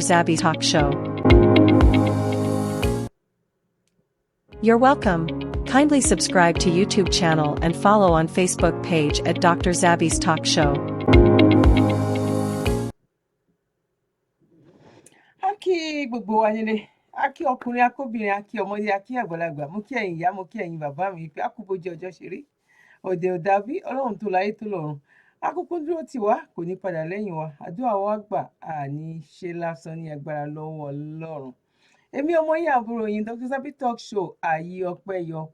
Zabby's Talk Show. You're welcome. Kindly subscribe to YouTube channel and follow on Facebook page at Dr. Zabby's Talk Show. Aki gbogbo wa nílé, aki ọkùnrin, akóbìnrin, aki ọmọdé, aki àgbàlagbà, mo kí ẹ̀yin ìyá, mo kí ẹ̀yin bàbá mi pé akúbójú ọjọ́ ṣe rí. Òde ò dàbí Ọlọ́run tó láyé tó lọ́run. Akókó dúró tì wá, kò ní padà lẹ́yìn wa. Àdúrà wa gbà, àní ṣe lásán ní agbára lọ́wọ́ Ọlọ́run. Èmi ọmọ yín àbúrò yín Dr. Zabby Talk Show, ààyè ọpẹ́ yọ.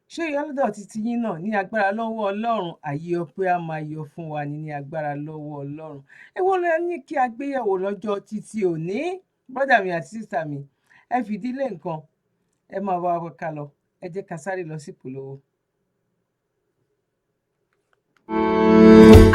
Ṣé ìyá lọ́dọ̀ títí yín náà ní agbára lọ́wọ́ Ọlọ́run, ààyè ọpẹ́ á máa yọ fún wa ní agbára lọ́wọ́ Ọlọ́run. Èwo lẹ ní kí a gbéyẹ̀wò lọ́jọ́ títí òní? Brọ́dà mi àti sísà mi, ẹ fìdílé nǹkan, ẹ máa bá wa ká lọ, ẹ jẹ́ ká sáré lọ sí ìpolówó.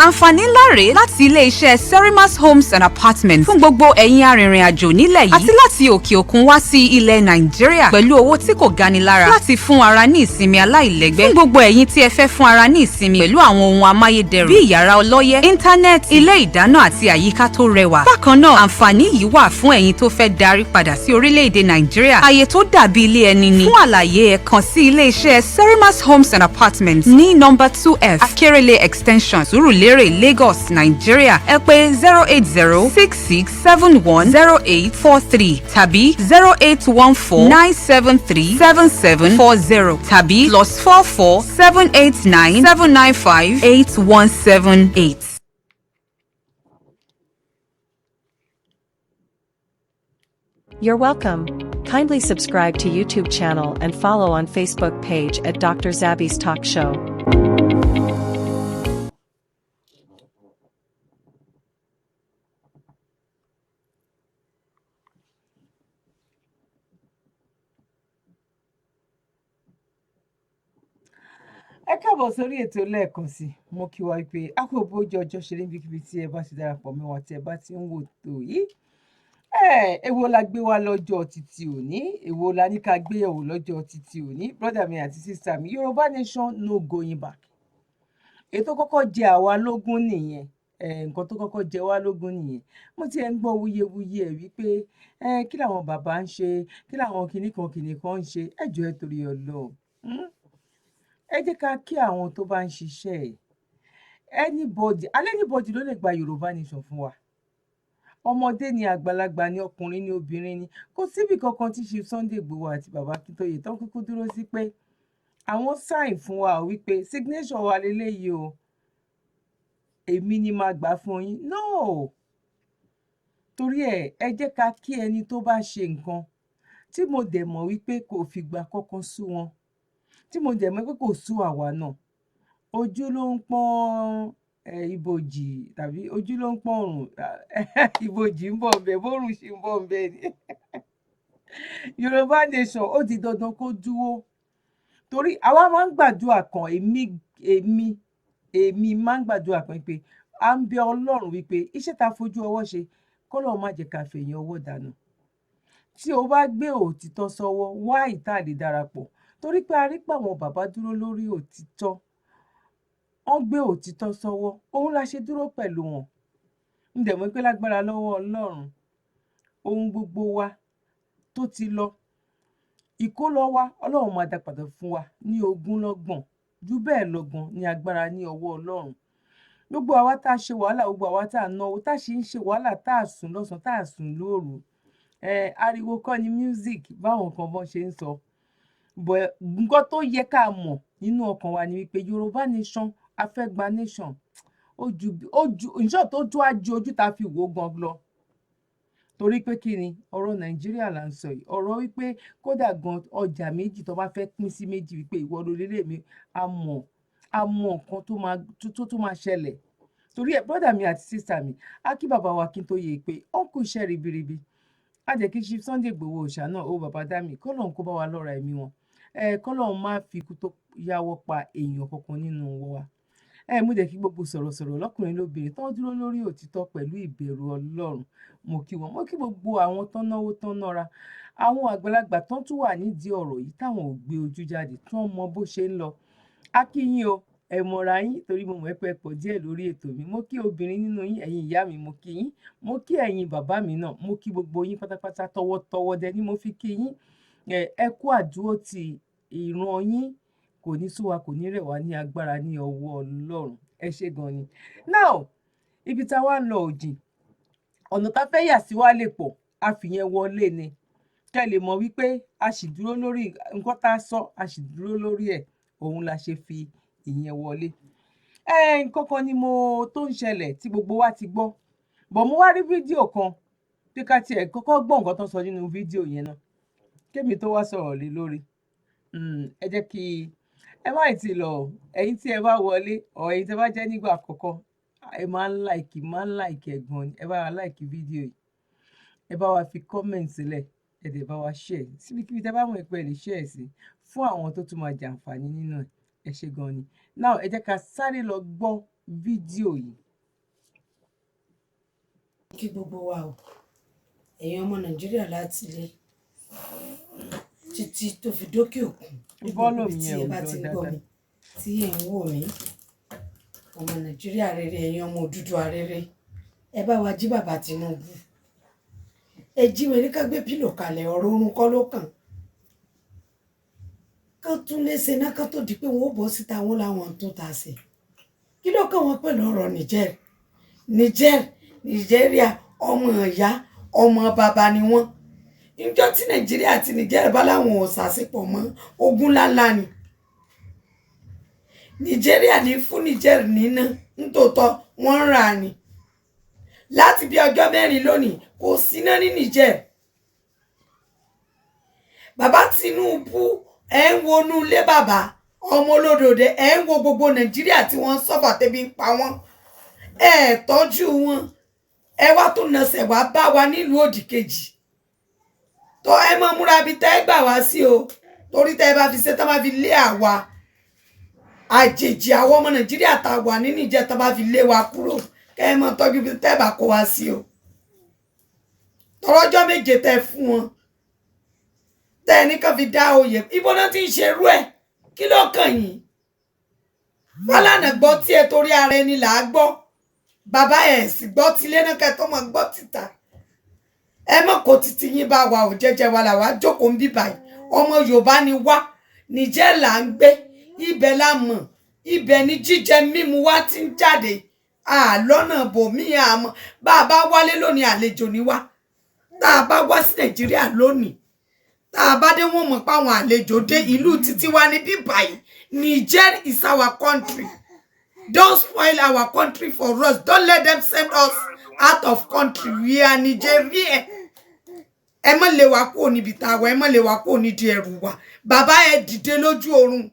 Àǹfààní ńlá rèé láti ilé-iṣẹ́ Serimas Homes and Apartments fún gbogbo ẹ̀yin arìnrìn-àjò nílẹ̀ yìí àti láti òkè òkun wá sí ilẹ̀ Nàìjíríà pẹ̀lú owó tí kò gani lára láti fún ara ní ìsinmi aláìlẹ́gbẹ́ fún gbogbo ẹ̀yin tí ẹ fẹ́ fún ara ní ìsinmi pẹ̀lú àwọn ohun amáyédẹrùn bíi ìyàrá ọlọ́yẹ́, íńtánẹ́ẹ̀tì, ilé ìdáná àti àyíká tó rẹwà. Bákan náà, àǹfààní yìí wà fún ẹ̀yin tó fẹ́ darí padà sí orílẹ̀-èdè Nàìjíríà. Ààyè tó dàbí ilé ẹni ni. Fún àlàyé ẹ kàn sí ilé-iṣẹ́ Serimas Homes and Apartments ní nọ́mbà 2F Akérèlé Extension, Sùúrùlérè, Lagos, Nigeria. Ẹ pè 08066710843 tàbí 08149737740 tàbí +44 789 795 8178. You're welcome. Kindly subscribe to YouTube channel and follow on Facebook page at Dr. Zabby's Talk Show. Ẹ káàbọ̀ sórí ètò lẹ́ẹ̀kan sí i. Mo kí wa pé a kò bójú ọjọ́ ṣe níbikíbi tí ẹ bá ti darapọ̀ mọ́ wa tí ẹ bá ti ń wò tó yìí. Èwo la gbé wá lọ́jọ́ títí òní? Èwo la ní ká gbé yẹ̀wò lọ́jọ́ títí òní? Brọ́dà mi àti sísà mi, Yorùbá nation no going back. Ètò kọ́kọ́ jẹ àwa lógún nìyẹn. Nǹkan tó kọ́kọ́ jẹ wá lógún nìyẹn. Mo ti ẹ̀ ń gbọ́ wuyewuye ẹ̀ wípé kí làwọn bàbá ń ṣe, kí làwọn kìnnìkan ń ṣe. Ẹ jọ̀ọ́ ẹ torí Ọlọ́run. Ẹ jẹ́ ká kí àwọn tó bá ń ṣiṣẹ́ ẹ̀. Anybody ló lè gba Yorùbá nation fún wa. Ọmọdé ni, àgbàlagbà ni, ọkùnrin ni, obìnrin ni. Kò síbi kankan tí Chief Sunday Igboho àti bàbá Akintoye tán kúkú dúró sí pé àwọn sign fún wa wípé signature wa leléyìí o, èmi ni máa gbà fún yín. No, torí ẹ jẹ́ ká kí ẹni tó bá ṣe nǹkan tí mo dẹ̀ mọ̀ wípé kò fìgbà kankan sú wọn, tí mo dẹ̀ mọ̀ pé kò sú àwa náà. Ojú ló ń pọ́n ibojì, tàbí ojú ló ń pọ́n òrùn, ibojì ń bọ̀ ńbẹ̀, bórùn ṣì ń bọ̀ ńbẹ̀ ni. Yorùbá nation ó di dandan kó dúró, torí àwa máa ń gbàdúrà kan, èmi máa ń gbàdúrà kan pé à ń bẹ Ọlọ́run wípé iṣẹ́ ta fojú ọwọ́ ṣe k'Ọlọ́run má jẹ́ ká fẹ̀yìn ọwọ́ dànù. Tí o bá gbé òtítọ́ sọ́wọ́, wá ìta lè darapọ̀, torí pé a rí pé àwọn bàbá dúró lórí òtítọ́. Wọ́n gbé òtítọ́ sọ́wọ́, òun la ṣe dúró pẹ̀lú wọn. Ń dẹ̀ mọ̀ pé lágbára lọ́wọ́ Ọlọ́run, ohun gbogbo wa tó ti lọ, ìkólọ wa, Ọlọ́run máa dá padà fún wa ní ogúnlọ́gbọ̀n, jù bẹ́ẹ̀ lọ gan ní agbára ní ọwọ́ Ọlọ́run. Gbogbo àwa tá a ṣe wàhálà, gbogbo àwa tá a náwó, tá a ṣe ń ṣe wàhálà, tá a sùn lọ́sàn-án, tá a sùn lóru. Ariwo kọ́ ni music báwọn kan bọ́n ṣe ń sọ. Nǹkan tó yẹ ká mọ̀ nínú ọkàn wa ni wípé Yorùbá nation, a fẹ́ gba nation, ìṣọ́ tó tó á ju ojú tá a fi wò gan lọ. Torí pé kí ni ọ̀rọ̀ Nàìjíríà là ń sọ yìí, ọ̀rọ̀ wípé kódà gan ọjà méjì tó bá fẹ́ pín sí méjì wípé ìwọ ló lélẹ̀ mi, a mọ̀ nǹkan tó máa ṣẹlẹ̀. Torí ẹ̀ brọ́dà mi àti sísà mi, á kí bàbá wa Akintoye pé ó kú iṣẹ́ ribiribi. A jẹ́ kí Chief Sunday Igboho Òòṣà náà, ó bàbá Dami, k'Ọlọ́run kó bá wa lọ́ra ẹ̀mí wọn. K'Ọlọ́run má fi ikú tó yáwọ́ pa èèyàn kankan nínú wa. Mo dẹ̀ kí gbogbo sọ̀rọ̀sọ̀rọ̀ lọ́kùnrin lóbìnrin tán dúró lórí òtítọ́ pẹ̀lú ìbẹ̀rù Ọlọ́run. Mo kí wọn. Mo kí gbogbo àwọn tán náwó tán nára, àwọn àgbàlagbà tán tún wà nídìí ọ̀rọ̀ yìí táwọn ò gbé ojú jáde, tán mọ bó ṣe ń lọ. A kí yín o, ẹ mọ̀ra yín torí mo mọ̀ pé ẹ pọ̀ díẹ̀ lórí ètò mi. Mo kí obìnrin nínú yín, ẹ̀yin ìyá mi mo kí yín. Mo kí ẹ̀yin bàbá mi náà, mo kí gbogbo yín pátápátá tọwọ́tọwọ́ dẹ ni mo fi kí yín. Ẹ kú àdúrótì ìran yín, kò ní sú wa, kò ní rẹ̀ wá ní agbára ní ọwọ́ Ọlọ́run. Ẹ ṣé gan ni. Now, ibi tá wá ń lọ ò jìn. Ọ̀nà tá fẹ́ yà sí wa lè pọ̀, a fìyẹn wọlé ni. Kẹ́ lè mọ̀ wípé a sì dúró lórí nǹkan tá sọ, a sì dúró lórí ẹ̀, òun la ṣe fi ìyẹn wọlé. Nǹkan kan ni tó ń ṣẹlẹ̀ tí gbogbo wa ti gbọ́. Bọ̀ mo wá rí fídíò kan pé ká tiẹ̀ kọ́kọ́ gbọ́ nǹkan tó ń sọ nínú fídíò yẹn náà. Kémi tó wá sọ̀rọ̀ lé lórí. Ẹ jẹ́ kí ẹ má tí lọ, ẹ̀yin tí ẹ bá wọlé, or ẹ̀yin tí ẹ bá jẹ́ nígbà àkọ́kọ́, ẹ máa ń like ẹ̀ gan ni. Ẹ bá wa like fídíò yìí. Ẹ bá wa fi comment sílẹ̀, ẹ dẹ̀ bá wa share. Síbikíbi tẹ́ bá mọ̀ pé ẹ lè share sí fún àwọn tó tún máa jàǹfààní nínú ẹ̀. Ẹ ṣé gan ni. Now ẹ jẹ́ ká sáré lọ gbọ́ fídíò yìí. Kí gbogbo wa o, ẹ̀yin ọmọ Nàìjíríà láti ilé títí tó fi dókè òkun, Follow tí mi ẹ ẹ̀ bá ò ti jọ ń gbọ́ dáadáa. mi, tí ẹ̀ ń wò mí, ọmọ Nàìjíríà rere, ẹ̀yin ọmọ Odùduwà rere, ẹ bá wa jí bàbá Tinubu. Ẹ jí wọn ní ká gbé pílò kalẹ̀, ọ̀rọ̀ orun kọ́ ló kàn. Kán tún lè ṣe náà kán tó di pé wọn ó bọ́ síta wọn láwọn tó ta sí. Kí ló kàn wọ́n pẹ̀lú ọ̀rọ̀ Nàìjíríà ọmọ ìyá ọmọ bàbá ni wọ́n. Níjọ́ tí Nàìjíríà àti Niger bá láwọn ò ṣàṣepọ̀ mọ́, ogun ńláńlá ni. Nàìjíríà ní fún Niger níná nítòótọ́ wọ́n ń rà ní. Láti bí ọjọ́ 4 lónìí kò síná ní Niger. Bàbá Tinubu ẹ ń wọnú ilé bàbá ọmọ olódòdè, ẹ ń wo gbogbo Nàìjíríà tí wọ́n sọ́fà tẹ́bi ń pa wọ́n. Ẹ tọ́jú wọn. Ẹ wá tún nasẹ̀ wá bá wa nílùú òdì kejì. Tó ẹ mọ́ múra bí tẹ́ gbà wá sí o. Torí tẹ́ bá fi ṣe tán bá fi lé àwa àjèjì àwọn ọmọ Nàìjíríà tá wà ní Niger tán bá fi lé wa kúrò. Kẹ́ ẹ mọ́ tọ́jú bí tẹ́ bá kó wa sí o. Tọ́rọ́jọ́ 7 tẹ́ fún wọn. Tẹ́ ní kàn fi dá oyè. Ibo náà ti ń ṣerú ẹ̀. Kí ló kàn yín? Fálànà gbọ́ tí ẹ torí ara ẹni là á gbọ́. Bàbá ẹ̀ sì gbọ́ tilé náà kẹ́ tó mọ̀ gbọ́ títà. Ẹ mọ̀ kó títí yín bá wa ò jẹ́jẹ́ wa là wá jókòó ń bí báyìí. Ọmọ Yorùbá ni wá. Niger là ń gbé. Ibẹ̀ la mọ̀. Ibẹ̀ ni jíjẹ mímu wa ti ń jáde. Lọ́nà bòmíì àmọ́. Bá a bá wálé lónìí àlejò ni wá. Tá a bá wá sí Nàìjíríà lónìí. Tá a bá dé wọ́n mọ̀ pé àwọn àlejò dé ìlú títí wa ní bí báyìí. Niger is our country. Don't spoil our country for us. Don't let them send us out of country. We are Nigeria. Ẹ má lé wa kúrò níbi tá wà, ẹ má lé wa kúrò nídìí ẹrù wa. Bàbá ẹ dìde lójú oorun.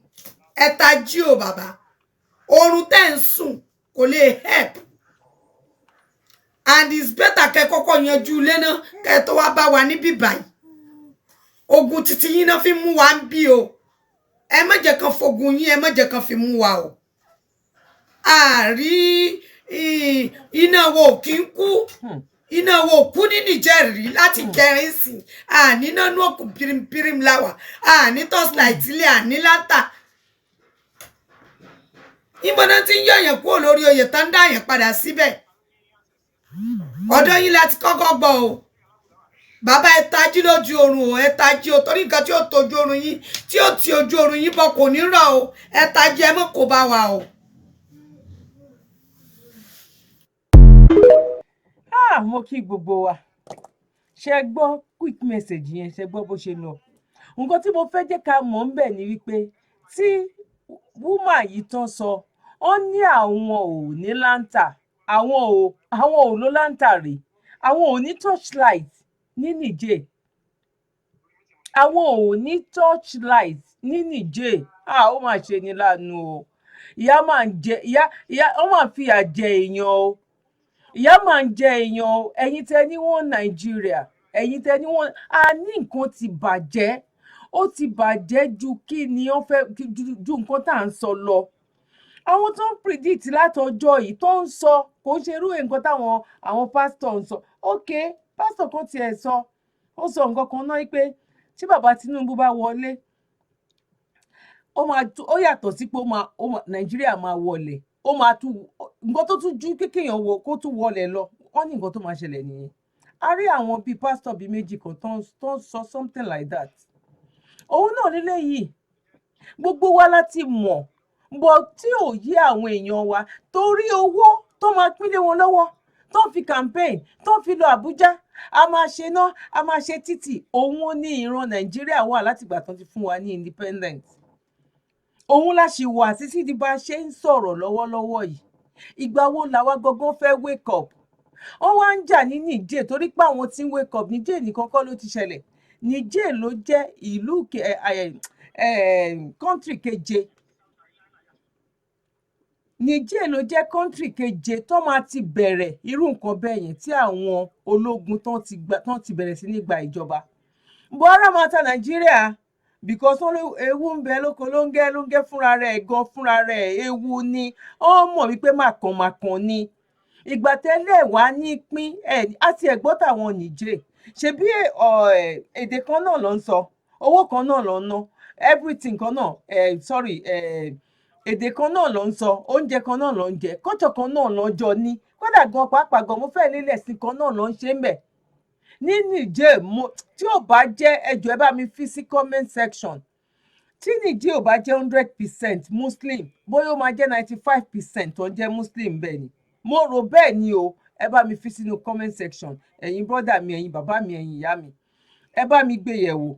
Ẹ tají o bàbá. Oorun tẹ́ ń sùn kò lè help. And it's better kẹ́ kọ́kọ́ yanjú ilé náà kẹ́ tó wá bá wa níbí báyìí. Ogun títí yín náà fi mú wa ń bí o. Ẹ má jẹ́ kan fogun yín, ẹ má jẹ́ kan fi mú wa o. Àrí iná wo kì í kú. Iná wo kú ní Niger rí láti kẹrin sí. Àní náà nú òkú pirim láwà. Àní torchlight ilé àní láńtà. Ìbọn náà ti ń yọ̀yàn kúrò lórí oyè tán dá yẹn padà síbẹ̀. Ọ̀dọ̀ yín láti kọ́kọ́ gbọ́ o. Bàbá ẹ tají lójú oorun o, ẹ tají o torí nǹkan tí ó tọ́jú oorun yín tí ó ti ojú oorun yín bọ̀ kò ní rọ̀ o. Ẹ tají ẹ mọ̀ kó bá wa o. Mo kí gbogbo wa. Ṣé gbọ́ quick message yẹn, ṣé gbọ́ bó ṣe lọ. Nǹkan tí mo fẹ́ jẹ́ ká mọ̀ ń bẹ̀ ni wípé tí woman yìí tán sọ, ó ní àwọn ò ní láńtà, àwọn ò ló láńtà rè, àwọn ò ní torchlight ní Niger. Àwọn ò ní torchlight ní Niger. Ó mà ṣe ni láàánú o. Ìyá máa ń jẹ ó máa ń fìyà jẹ èèyàn o. Ìyá máa ń jẹ èèyàn o. Ẹ̀yin tẹ́ ní wọ́n Nàìjíríà, ẹ̀yin tẹ́ ní wọ́n ní nǹkan ti bàjẹ́. Ó ti bàjẹ́ ju kí ni wọ́n fẹ́ ju nǹkan tá à ń sọ lọ. Àwọn tó ń predict látọjọ́ yìí tó ń sọ kò ń ṣe irú nǹkan táwọn pásítọ̀ ń sọ. Okay, pásítọ̀ kan tiẹ̀ sọ, ó sọ nǹkan kan náà pé tí bàbá Tinubu bá wọlé, ó yàtọ̀ sí pé Nàìjíríà máa wọlẹ̀, ó máa tún nǹkan tó tún ju kéèyàn wọ kó tún wọlẹ̀ lọ, wọ́n ní nǹkan tó máa ṣẹlẹ̀ nìyẹn. A rí àwọn bíi pásítọ̀ bíi méjì kan tó ń sọ something like that. Òun náà lélẹ́yìí gbogbo wa láti mọ̀ bọ̀ tí ò yí àwọn èèyàn wa torí owó tó máa pín lé wọn lọ́wọ́ tó fi campaign tó fi lọ Àbújá, a máa ṣe ná, a máa ṣe títì. Òun ní ìran Nàìjíríà wà látìgbà tó ti fún wa ní independent. Òun la ṣì wà títí di bá ṣe ń sọ̀rọ̀ lọ́wọ́lọ́wọ́ yìí. Ìgbà wo làwa gangan fẹ́ wake up? Wọ́n wá ń jà ní Niger torí pé àwọn tí ń wake up. Niger nìkan kọ́ ló ti ṣẹlẹ̀. Niger ló jẹ́ ìlú country keje. Niger ló jẹ́ country keje tó máa ti bẹ̀rẹ̀ irú nǹkan bẹ́ẹ̀ yẹn tí àwọn ológun tán ti bẹ̀rẹ̀ sí ní gba ìjọba. Buhari máa ta Nàìjíríà because ewu ń bẹ lóko ló ń gẹ́ fúnra rẹ̀ gan fúnra rẹ̀ ewu ni. Ó mọ̀ wípé màkànmákàn ni. Ìgbà tẹ́lẹ̀ wá ní pín àti ẹ̀gbọ́n tàwọn Niger. Ṣebí èdè kan náà ló ń sọ, owó kan náà ló ń ná, everything kan náà, èdè kan náà ló ń sọ, oúnjẹ kan náà ló ń jẹ, culture kan náà ló jọ ní. Kódà gan pàápàá gan mo fẹ́ nílẹ̀ sí kan náà ló ń ṣe ń bẹ̀. Ní Niger tí ò bá jẹ́ ẹjọ́ ẹ bá mi fi sí comment section. Tí Niger ò bá jẹ́ 100% Muslim, bóyá ó máa jẹ́ 95% tó ń jẹ́ Muslim bẹ́ẹ̀ ni. Mo rò bẹ́ẹ̀ ni o, ẹ bá mi fi sínú comment section. Ẹ̀yin brọ́dà mi, ẹ̀yin bàbá mi, ẹ̀yin ìyá mi, ẹ bá mi gbé yẹ̀wò.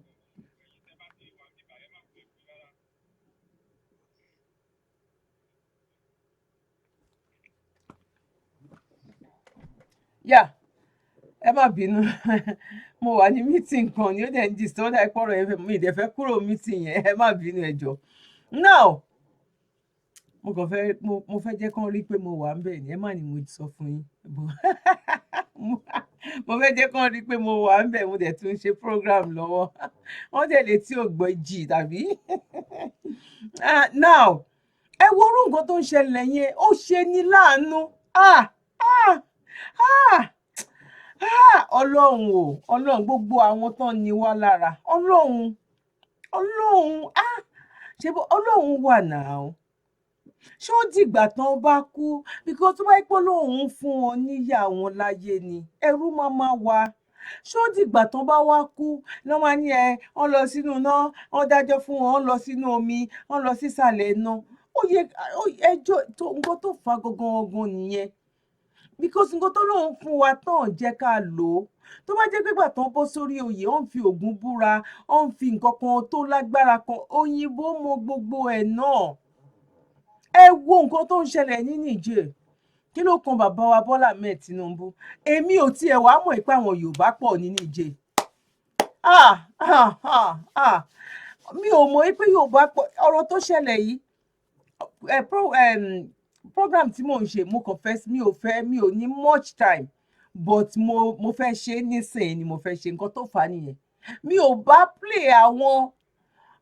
Ẹ má bínú mo wà ní meeting kan ni ó dẹ̀ ń di sọ́dà ìpọ̀rọ̀ yẹn mi ìdẹ̀fẹ́ kúrò meeting yẹn, ẹ má bínú ẹ jọ̀ọ́. Now mo fẹ́ jẹ́ kán rí pé mo wà ń bẹ̀ ni, ẹ má ní mo sọ fún yín mo fẹ́ jẹ́ kán rí pé mo wà ń bẹ̀, mo dẹ̀ tún ṣe program lọ́wọ́ wọ́n dẹ̀ lè tí ò gbọ́ jì tàbí. Now ẹ wo orú nǹkan tó ń ṣẹlẹ̀ yẹn, ó ṣe ní láàánú. Ọlọ́run gbogbo àwọn tán ni wá lára, Ọlọ́run ṣe bó Ọlọ́run wà náà. Ṣé ó dìgbà tán bá kú? Because tó bá yẹ pé Ọlọ́run fún wọn níyà wọn láyé ni ẹ̀rù máa wà. Ṣé ó dìgbà tán bá wá kú lọ́ máa ní wọ́n lọ sínú iná, wọ́n dájọ́ fún wọn, wọ́n lọ sínú omi, wọ́n lọ sísàlẹ̀ iná. Ó yẹ ẹjọ́ nǹkan tó fà gangan nìyẹn. Because nǹkan tó lóun fún wa tán jẹ́ ká lò ó. Tó bá jẹ́ pé ìgbà tán bọ́ sórí oyè ó ń fi ògùn búra, ó ń fi nǹkan kan tó lágbára kan, òyìnbó mọ gbogbo ẹ̀ náà. Ẹ wo nǹkan tó ń ṣẹlẹ̀ ní Niger. Kí ló kan bàbá wa Bọ́lá Ahmed Tinubu? Èmi ò tiẹ̀ wá mọ̀ pé àwọn Yorùbá pọ̀ ní Niger. Mi ò mọ̀ pé Yorùbá pọ̀. Ọ̀rọ̀ tó ṣẹlẹ̀ yìí program tí mò ń ṣe mo confess mi ò ní much time but mo fẹ́ ṣe nísìnyí ni mo fẹ́ ṣe nǹkan tó fà á nìyẹn. Mi ò bá play àwọn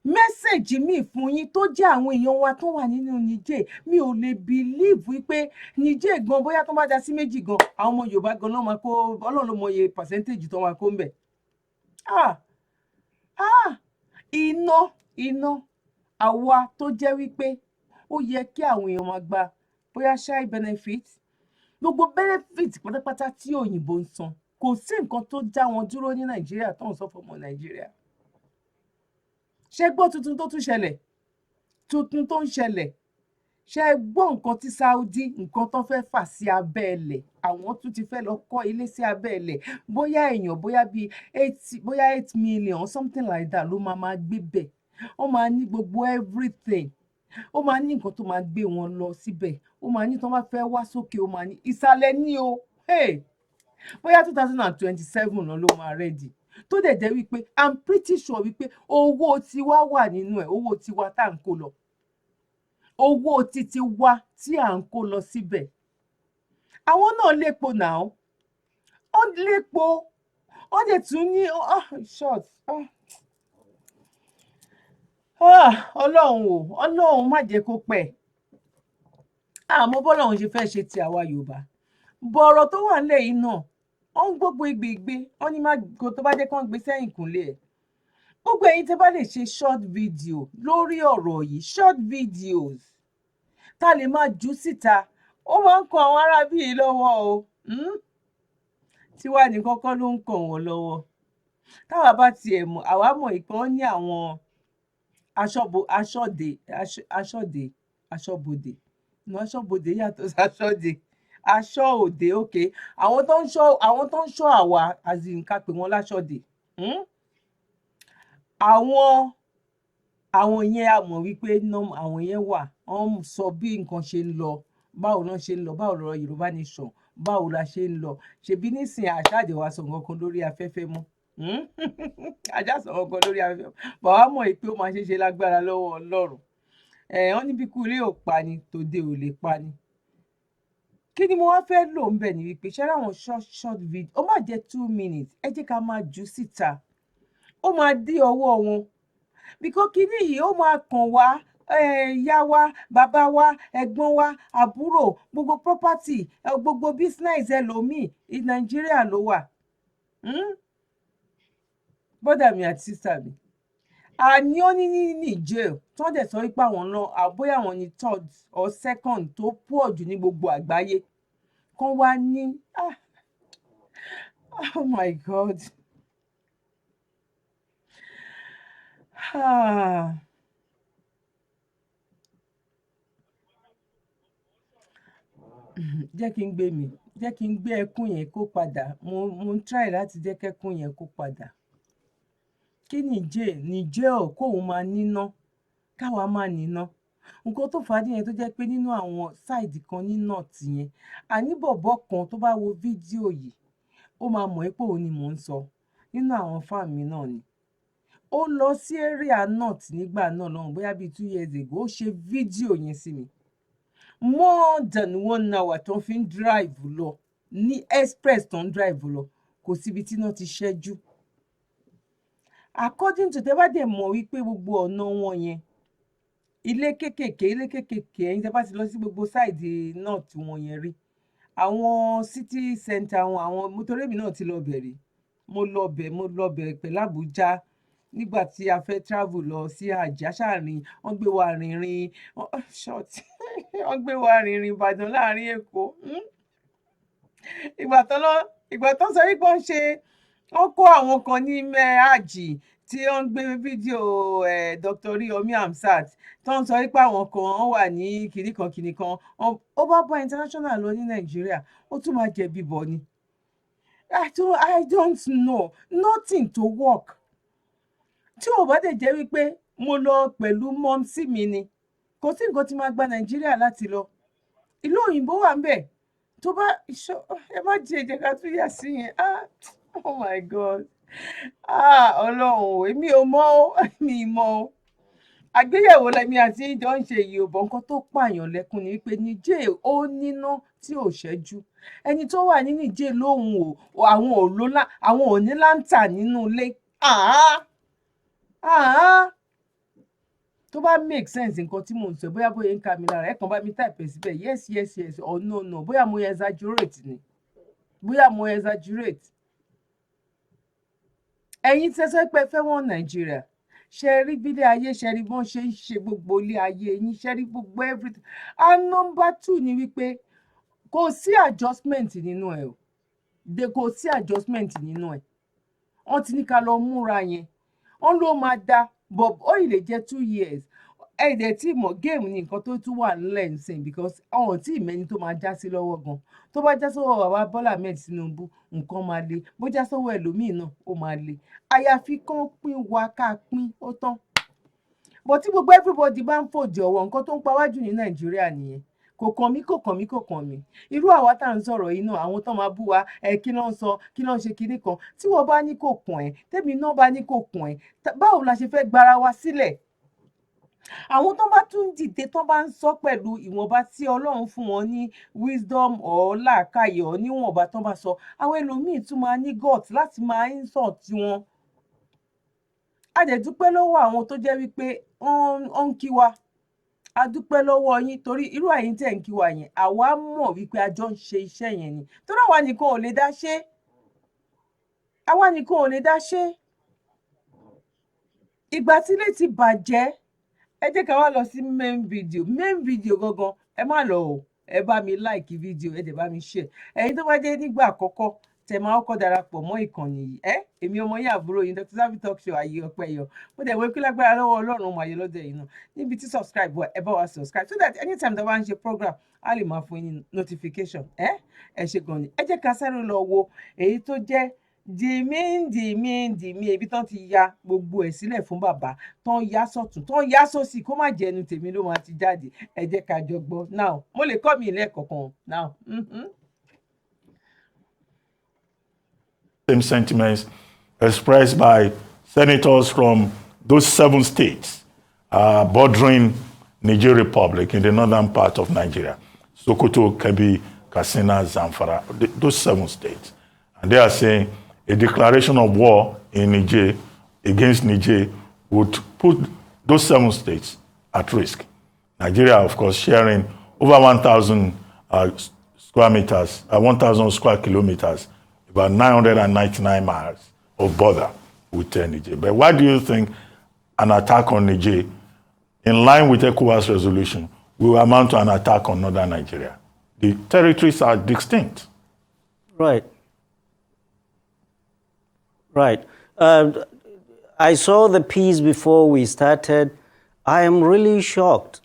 mẹ́sẹ̀gì mi fún yín tó jẹ́ àwọn èèyàn wa tó wà nínú Niger. Mi ò lè believe wípé Niger gan bóyá tó bá dá sí méjì gan àwọn ọmọ Yorùbá gan náà máa kó, Ọlọ́run ló mọ iye percentage tó máa kó ń bẹ̀. Iná àwa tó jẹ́ wípé ó yẹ kí àwọn èèyàn máa gba bóyá ṣáì benefit, gbogbo benefit pátápátá tí òyìnbó ń san, kò sí nǹkan tó já wọn dúró ní Nàìjíríà tó ń sọ fún ọmọ Nàìjíríà. Ṣé gbọ́ tuntun tó tún ṣẹlẹ̀? Tuntun tó ń ṣẹlẹ̀. Ṣé gbọ́ nǹkan tí Saudi nǹkan tó fẹ́ fà sí abẹ́ ilẹ̀? Àwọn tún ti fẹ́ lọ kọ́ ilé sí abẹ́ ilẹ̀. Bóyá èèyàn bóyá bíi 8 million something like that ló máa gbé bẹ̀. Ó máa ní gbogbo everything. Ó máa ní nǹkan tó máa gbé wọn lọ síbẹ̀. Ó máa ní tí wọ́n bá fẹ́ wá sókè, ó máa ní ìsàlẹ̀ ní o. Bóyá 2027 náà ló máa ready. Tó dẹ̀ jẹ́ wípé I'm pretty sure wípé owó tiwa wà nínú ẹ̀, owó tiwa tá à ń kó lọ. Owó titi wa tí à ń kó lọ síbẹ̀. Àwọn náà lépo náà. Ó lépo. Ó dẹ̀ tún ní short. Ọlọ́run má jẹ́ kó pẹ́. Àmọ́ bọ́lọ́run ṣe fẹ́ ṣe ti àwa Yorùbá. Bọ̀rọ̀ tó wà nílẹ̀ yìí náà, ó ń gbogbo ìgbègbè, wọ́n ní má go tó bá jẹ́ kán gbé sẹ́yìn kúnlé ẹ̀. gbogbo ẹ̀yin tẹ́ bá lè ṣe short video lórí ọ̀rọ̀ yìí, short videos tá lè máa jù síta, ó máa ń kan àwọn aráabí yìí lọ́wọ́ o. Tiwa ní kọ́kọ́ ló ń kàn wọ́n lọ́wọ́. Táwa bá tiẹ̀ mọ̀, àwa mọ̀ pé wọ́n ní àwọn aṣọ́bodè yàtọ̀ sí aṣọ́dè, aṣọ́ òde, okay. Àwọn tó ń ṣọ́ àwa, as in ká pè wọ́n láṣọ́dè. Àwọn yẹn a mọ̀ wípé àwọn yẹn wà, wọ́n sọ bí nǹkan ṣe ń lọ, báwo náà ṣe ń lọ, báwo lọ̀rọ̀ Yorùbá Nation, báwo la ṣe ń lọ. Ṣebí nísìnyí àṣàjẹ wa sọ nǹkan kan lórí afẹ́fẹ́ mọ́. Ajá sọ nǹkan kan lórí afẹ́fẹ́. Bàbá mọ̀ pé ó máa ṣe lágbára lọ́wọ́ Ọlọ́run. Wọ́n ní bí ikú ilé ò pa ni, tòde ò lè pa ni. Kí ni mo wá fẹ́ lò ń bẹ̀ ni wípé ṣé àwọn short video, ó má jẹ́ 2 minutes, ẹ jẹ́ ká máa jù síta. Ó máa dí ọwọ́ wọn. Because kíní yìí ó máa kàn wá, ìyá wa, bàbá wa, ẹ̀gbọ́n wa, àbúrò, gbogbo property, gbogbo business ẹlòmíì ní Nàìjíríà ló wà. Bọ́dà mi àti sísà mi. Àní ó ní Niger tó dẹ̀ sọ wípé àwọn náà bóyá àwọn ní 3rd or 2nd tó pọ̀ jù ní gbogbo àgbáyé. Kán wá ní oh my God. Jẹ́ kí n gbé ẹkún yẹn kó padà. Mo ń try láti jẹ́ kẹ́kún yẹn kó padà. Kí Niger kóun máa níná, káwa máa níná. Nǹkan tó fà á nìyẹn tó jẹ́ pé nínú àwọn side kan ní north yẹn, àní bọ̀bọ́ kan tó bá wo fídíò yìí, ó máa mọ̀ pé òun ni mò ń sọ. Nínú àwọn fan mi náà ni. Ó lọ sí area north nígbà náà lọ́hùn, bóyá bíi 2 years ago, ó ṣe fídíò yẹn sí mi. More than 1 hour tó fi ń drive lọ, ní express tó ń drive lọ, kò síbi tí iná ti ṣẹ́jú. According to tẹ́ bá dẹ̀ mọ̀ wípé gbogbo ọ̀nà wọn yẹn, ilé kékèké ẹ̀yin tẹ́ bá ti lọ sí gbogbo side north wọn yẹn rí, àwọn city center wọn, àwọn motoremi náà ti lọ bẹ̀rẹ̀. Mo lọ bẹ̀ pẹ̀lú Abuja nígbà tí a fẹ́ travel lọ sí àjà ṣàárín, wọ́n gbé wa rìnrìn wọ́n gbé wa rìnrìn Ìbàdàn láàrin Èkó. Ìgbà tó sọ wípé wọ́n kó àwọn kan ní àjì tí wọ́n gbé fídíò Dr. Oriyomi Hamzat tó ń sọ wípé àwọn kan wà ní kìnìkan ó bá bá international lọ ní Nàìjíríà, ó tún máa jẹ̀bi bọ̀ ni. I don't know, nothing to work. Tí ò bá dẹ̀ jẹ́ wípé mo lọ pẹ̀lú mọ́mísì mi ni, kò sí nǹkan tí máa gba Nàìjíríà láti lọ. Ìlú òyìnbó wà ń bẹ̀. Tó bá ẹ má jẹ́ ká tún yà sí yẹn. Oh my God. Ọlọ́run, èmi ò mọ̀ o. Àgbéyẹ̀wò lẹ́mi àti ìjọ ń ṣe yìí ò bọ̀. Nǹkan tó pààyàn lẹ́kún ni wípé Niger ó níná tí ò ṣẹ́jú. Ẹni tó wà ní Niger lóhùn àwọn ò ní láńtà nínú ilé. Tó bá make sense nǹkan tí mò ń sọ, bóyá ń ka mi lára, ẹ kàn bá mi type síbẹ̀ yes or no, bóyá mo exaggerate ni, ẹ̀yin tẹ́ sọ pé fẹ́ wọn Nàìjíríà, ṣe rí bílé ayé, ṣe rí bọ́n ṣe ń ṣe gbogbo ilé ayé yín, ṣe rí gbogbo everything. Number 2 ni wípé kò sí adjustment nínú ẹ̀ o. Kò sí adjustment nínú ẹ̀. Wọ́n ti ní ká lọ múra yẹn. Wọ́n ló máa dá, but ó lè jẹ́ 2 years. Ẹ̀dẹ̀ tí mọ̀ game ni nǹkan tó tún wà nílẹ̀ nsìn, because ọ̀hún tí ìmẹ́ni tó máa já sí lọ́wọ́ gan. Tó bá já sọ́wọ́ bàbá Bọ́lá Ahmed Tinubu, nǹkan máa le. Bó já sọ́wọ́ ẹlòmíì náà, ó máa le. Àyàfi kán pín wa ká pín, ó tán. But tí gbogbo everybody bá ń fòdì ọ̀wọ̀, nǹkan tó ń pa wájú ní Nàìjíríà nìyẹn. Kò kàn mí. Irú àwa tá à ń sọ̀rọ̀ yìí náà, àwọn tó máa bú wa, kí ló ń sọ, kí ló ń ṣe kinní kan. Tí wọ́n bá ní kò kàn ẹ́, tẹ́mi náà bá ní kò kàn ẹ́, báwo la ṣe fẹ́ gbára wa sílẹ̀? Àwọn tó bá tún dìde tó bá ń sọ pẹ̀lú ìwọ̀nba tí Ọlọ́run fún wọn ní wisdom or làákàyè or níwọ̀nba tó bá sọ, àwọn ẹlòmíì tún máa ní gut láti máa insult wọn. A dẹ̀ dúpẹ́ lọ́wọ́ àwọn tó jẹ́ wípé ó ń kí wa. A dúpẹ́ lọ́wọ́ yín torí irú àyín tẹ̀ ń kí wa yẹn, àwa mọ̀ wípé a jọ ń ṣe iṣẹ́ yẹn ni. Torí àwa nìkan ò lè dá ṣe. ìgbà tí ilé ti bàjẹ́ ẹ jẹ́ ká wá lọ sí main video gangan ẹ má lọ o ẹ bá mi like video ẹ dẹ̀ bá mi share ẹ̀yin tó bá jẹ́ nígbà àkọ́kọ́ tẹ máa kọ́kọ́ darapọ̀ mọ́ ìkànnì yìí èmi ọmọ yín àbúrò yín Dr. Zabby Talk Show ayé ọpẹ́ yọ mo dẹ̀ wọ́n pé lágbára lọ́wọ́ Ọlọ́run ọmọ ayé lọ́dọ̀ yìí náà níbi tí subscribe wọ ẹ bá wa subscribe so that anytime tó bá ń ṣe program a lè máa fún yín notification ẹ ṣe gan ni ẹ jẹ́ ká sáré lọ wo èyí tó jẹ́ dìmí ibi tán ti ya gbogbo ẹ̀ sílẹ̀ fún bàbá tán ya sọ̀tún tán ya sósì kó má jẹnu tèmi ló máa ti jáde ẹ jẹ́ ká jọ gbọ́ now mo lè kọ́ mi ilé ẹ̀kọ̀ọ̀kan now. Same sentiments expressed by senators from those 7 states bordering Niger Republic in the northern part of Nigeria, Sokoto, Kebbi, Katsina, Zamfara, those 7 states. And they are saying a declaration of war in Niger against Niger would put those 7 states at risk. Nigeria, of course, sharing over 1,000 square meters, 1,000 square kilometers, about 999 miles of border with Niger. But why do you think an attack on Niger, in line with ECOWAS resolution, will amount to an attack on northern Nigeria? The territories are distinct. Right. Right. I saw the piece before we started. I am really shocked.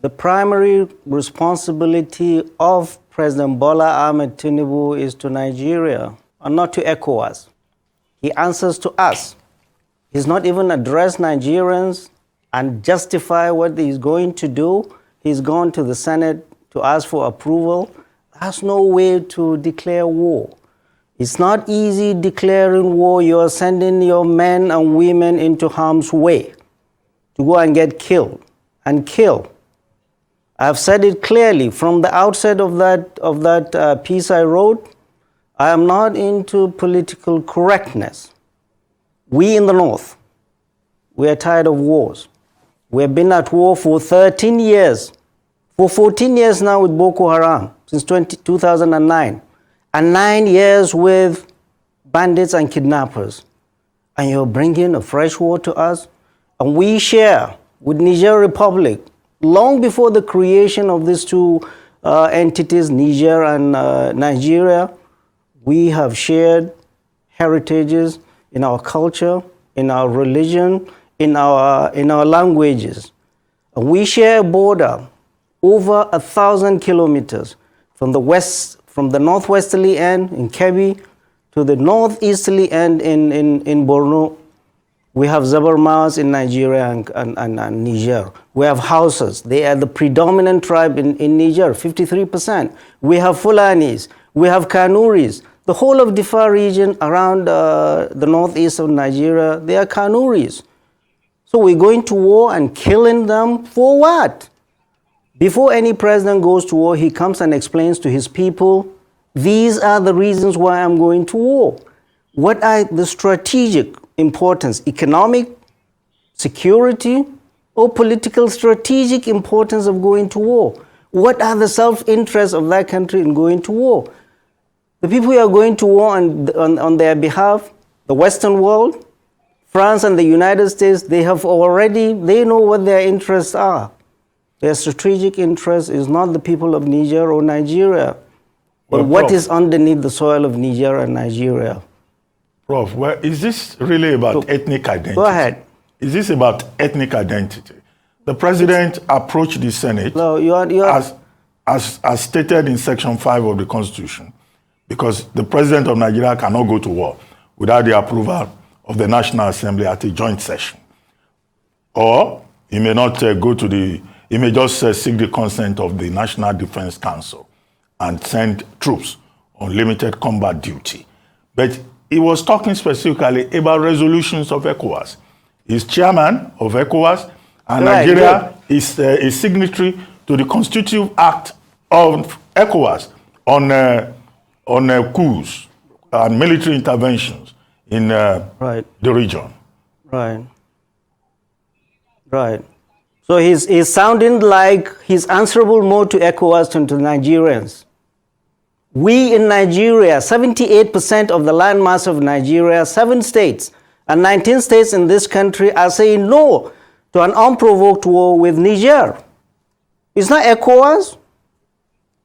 The primary responsibility of President Bola Ahmed Tinubu is to Nigeria and not to ECOWAS. He answers to us. He's not even addressed Nigerians and justify what he's going to do. He's gone to the Senate to ask for approval. That's no way to declare war. It's not easy declaring war. You're sending your men and women into harm's way to go and get killed and kill. I've said it clearly from the outset of that piece I wrote. I am not into political correctness. We in the North, we are tired of wars. We have been at war for 13 years, for 14 years now with Boko Haram, since 2009, and 9 years with bandits and kidnappers. And you're bringing a fresh war to us? And we share with Niger Republic, long before the creation of these 2 entities, Niger and Nigeria, we have shared heritages in our culture, in our religion, in our languages. And we share a border over 1,000 kilometers from the northwesterly end in Kebbi to the northeasterly end in Borno. We have Zabarmas in Nigeria and Niger. We have Hausas. They are the predominant tribe in Niger, 53%. We have Fulanis. We have Kanuris. The whole of Difa region around the northeast of Nigeria, they are Kanuris. So we're going to war and killing them for what? Before any president goes to war, he comes and explains to his people, these are the reasons why I'm going to war. What are the strategic importance, economic, security, or political strategic importance of going to war? What are the self-interests of that country in going to war? The people who are going to war on their behalf, the Western world, France and the United States, they know what their interests are. Their strategic interest is not the people of Niger or Nigeria, but what is underneath the soil of Niger and Nigeria. Prof, well, is this really about ethnic identity? Go ahead. Is this about ethnic identity? The president approached the Senate as stated in Section 5 of the Constitution, because the president of Nigeria cannot go to war without the approval of the National Assembly at a joint session. Or he may not he may just seek the consent of the National Defense Council and send troops on limited combat duty. But he was talking specifically about resolutions of ECOWAS. He's chairman of ECOWAS, and Nigeria is a signatory to the Constitutive Act of ECOWAS on coups and military interventions in the region. Right. So he's sounding like he's answerable more to ECOWAS than to Nigerians. We in Nigeria, 78% of the landmass of Nigeria, 7 states, And 19 states in this country are saying no to an unprovoked war with Niger. It's not ECOWAS.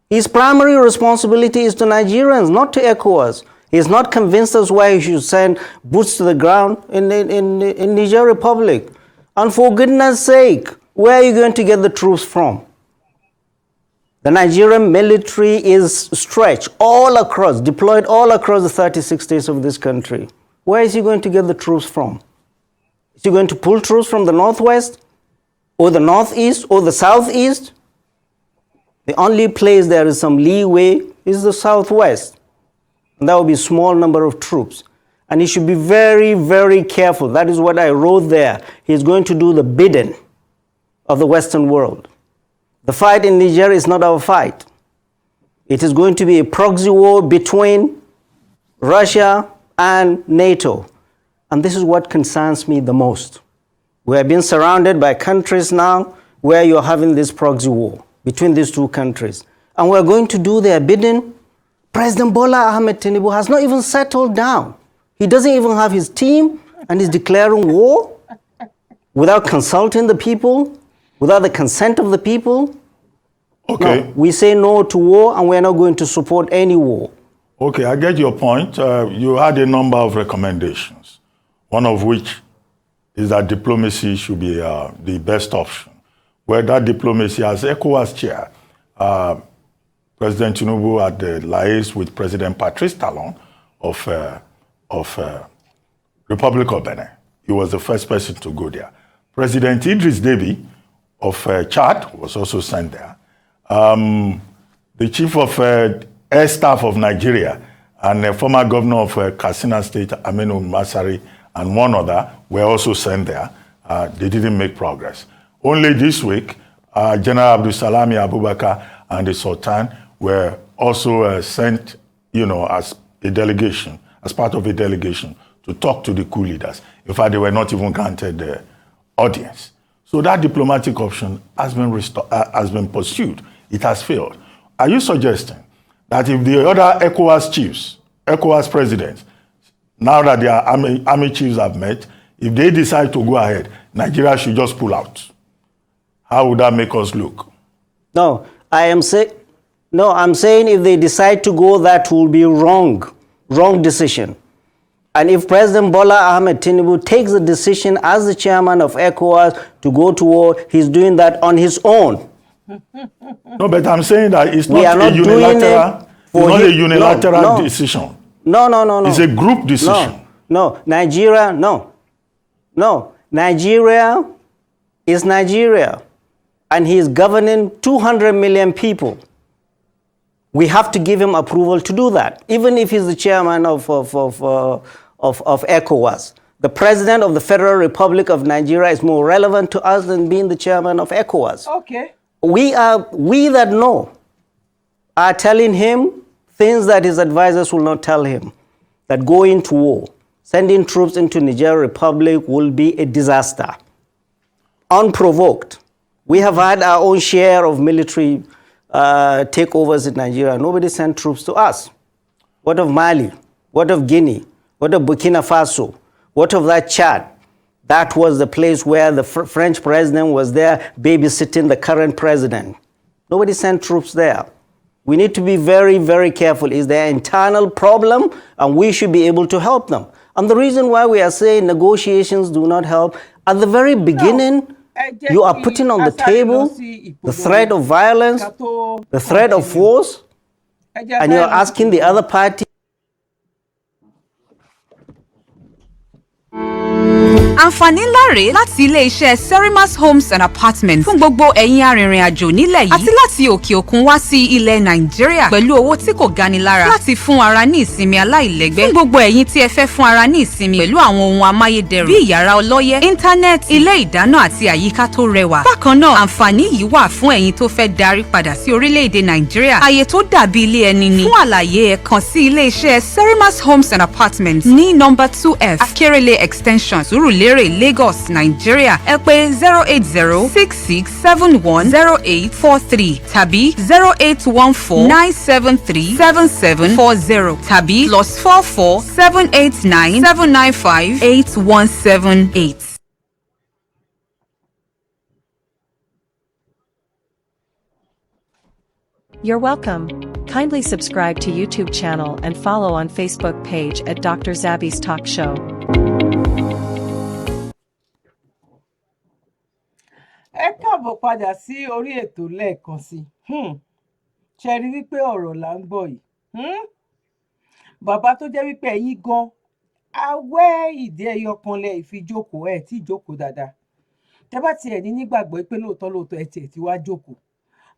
His primary responsibility is to Nigerians, not to ECOWAS. He's not convinced us why he should send boots to the ground in Niger Republic. And for goodness sake, where are you going to get the troops from? The Nigerian military is stretched all across, deployed all across the 36 states of this country. Where is he going to get the troops from? Is he going to pull troops from the northwest, or the northeast, or the southeast? The only place there is some leeway is the southwest. And that will be a small number of troops. And he should be very, very careful. That is what I wrote there. He's going to do the bidding of the Western world. The fight in Niger is not our fight. It is going to be a proxy war between Russia and NATO. And this is what concerns me the most. We have been surrounded by countries now where you're having this proxy war between these two countries. And we're going to do their bidding. President Bola Ahmed Tinubu has not even settled down. He doesn't even have his team and is declaring war without consulting the people, without the consent of the people. Okay. No, we say no to war and we're not going to support any war. Okay, I get your point. You had a number of recommendations, one of which is that diplomacy should be the best option. Where that diplomacy, as ECOWAS chair, President Tinubu had liaised with President Patrice Talon of Republic of Benin. He was the first person to go there. President Idris Deby of Chad was also sent there. The chief of air staff of Nigeria and the former governor of Katsina State, Aminu Masari, and one other were also sent there. They didn't make progress. Only this week, General Abdul Salami Abubakar and the Sultan were also sent, as a delegation, as part of a delegation, to talk to the coup leaders. In fact, they were not even granted the audience. So that diplomatic option has been pursued. It has failed. Are you suggesting that if the other ECOWAS chiefs, ECOWAS presidents, now that their army chiefs have met, if they decide to go ahead, Nigeria should just pull out? How would that make us look? No, I'm saying if they decide to go, that will be wrong decision. And if President Bola Ahmed Tinubu takes the decision as the chairman of ECOWAS to go to war, he's doing that on his own. No, but I'm saying that it's not a unilateral decision. No. It's a group decision. No. Nigeria is Nigeria. And he is governing 200 million people. We have to give him approval to do that, even if he's the chairman of ECOWAS. The president of the Federal Republic of Nigeria is more relevant to us than being the chairman of ECOWAS. Okay. We that know are telling him things that his advisors will not tell him. That going to war, sending troops into Niger Republic will be a disaster. Unprovoked. We have had our own share of military takeovers in Nigeria. Nobody sent troops to us. What of Mali? What of Guinea? What of Burkina Faso? What of that Chad? That was the place where the French president was there babysitting the current president. Nobody sent troops there. We need to be very, very careful. Is there an internal problem? And we should be able to help them. And the reason why we are saying negotiations do not help, at the very beginning, you are putting on the table the threat of violence, the threat of force, and you're asking the other party. Àǹfààní ńlá rèé láti ilé-iṣẹ́ Serimas Homes and Apartments fún gbogbo ẹ̀yin arìnrìn-àjò nílẹ̀ yìí àti láti òkè òkun wá sí ilẹ̀ Nàìjíríà pẹ̀lú owó tí kò gani lára láti fún ara ní ìsinmi aláìlẹ́gbẹ́ fún gbogbo ẹ̀yin tí ẹ fẹ́ fún ara ní ìsinmi pẹ̀lú àwọn ohun amáyédẹrùn bí ìyàrá ọlọ́yẹ́, íńtánẹ́ẹ̀tì, ilé ìdáná àti àyíká tó rẹwà. Bákan náà, àǹfààní yìí wà fún ẹ̀yin tó fẹ́ darí padà sí orílẹ̀-èdè Nàìjíríà. Ààyè tó dàbí ilé ẹni ni. Fún àlàyé ẹ kàn sí ilé-iṣẹ́ Serimas Homes and Apartments ní No. 2F Akérèlé Extension, Sùúrùlérè Surulere, Lagos, Nigeria. Ẹ pè 08066710843 tàbí 08149737740 tàbí +44 789 795 8178. You're welcome. Kindly subscribe to YouTube channel and follow on Facebook page at Dr. Zabby's Talk Show. Ẹ káàbọ̀ padà sí orí ètò lẹ́ẹ̀kan sí. Ṣe rí wípé ọ̀rọ̀ là ń gbọ́ yìí. Bàbá tó jẹ́ wípé ẹ̀yin gan awẹ́ ìdí ẹyọ kan lẹ ìfijókòó ẹ̀ tí ìjókòó dáadáa. Tẹ́ bá tiẹ̀ ní nígbàgbọ́ pé lóòótọ́ ẹ tiẹ̀ ti wá jókòó.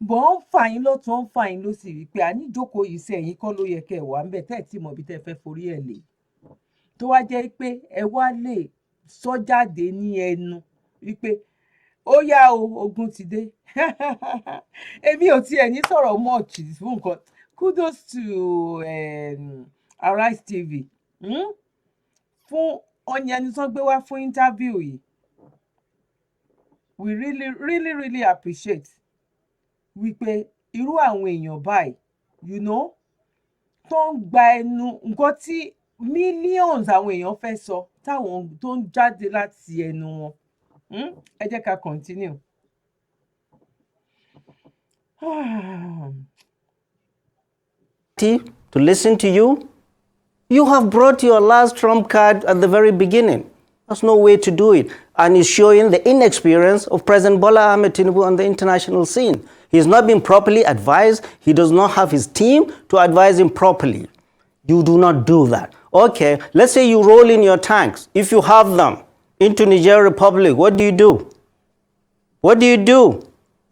Bọ̀ ń fà yín lọ́tún ń fà yín lósì wípé àníjókòó yìí sí ẹ̀yin kọ́ ló yẹ kẹ́ ẹ̀ wá ń bẹ̀ tẹ́ ẹ̀ tí mọ̀ bí tẹ́ fẹ́ forí ẹ̀ lé. Tó wá jẹ́ pé ẹ wá lè sọ jáde ní ẹnu wípé ó yá o ogun ti dé. Èmi ò tiẹ̀ ní sọ̀rọ̀ much fún nǹkan. Kudos to Arise TV fún ọ̀yàn tó gbé wá fún interview yìí. We really appreciate wípé irú àwọn èèyàn báyìí tó ń gba ẹnu nǹkan tí millions àwọn èèyàn fẹ́ sọ táwọn tó ń jáde láti ẹnu wọn. Ẹ jẹ́ ká continue. To listen to you, you have brought your last trump card at the very beginning. There's no way to do it. And it's showing the inexperience of President Bola Ahmed Tinubu on the international scene. He's not been properly advised. He does not have his team to advise him properly. You do not do that. Okay, let's say you roll in your tanks, if you have them, into Niger Republic. What do? What do?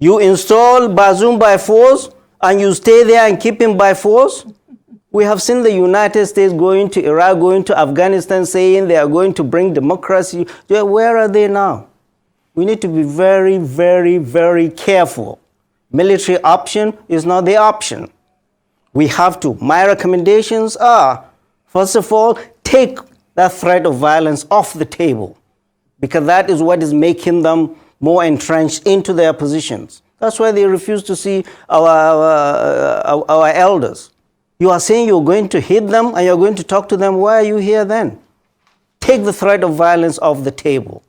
You install Bazoum by force and you stay there and keep him by force? We have seen the United States going to Iraq, going to Afghanistan, saying they are going to bring democracy. Where are they now? We need to be very careful. Military option is not the option. We have to. My recommendations are, first of all, take that threat of violence off the table, because that is what is making them more entrenched into their positions. That's why they refuse to see our elders. You are saying you're going to hit them and you're going to talk to them. Why are you here then? Take the threat of violence off the table.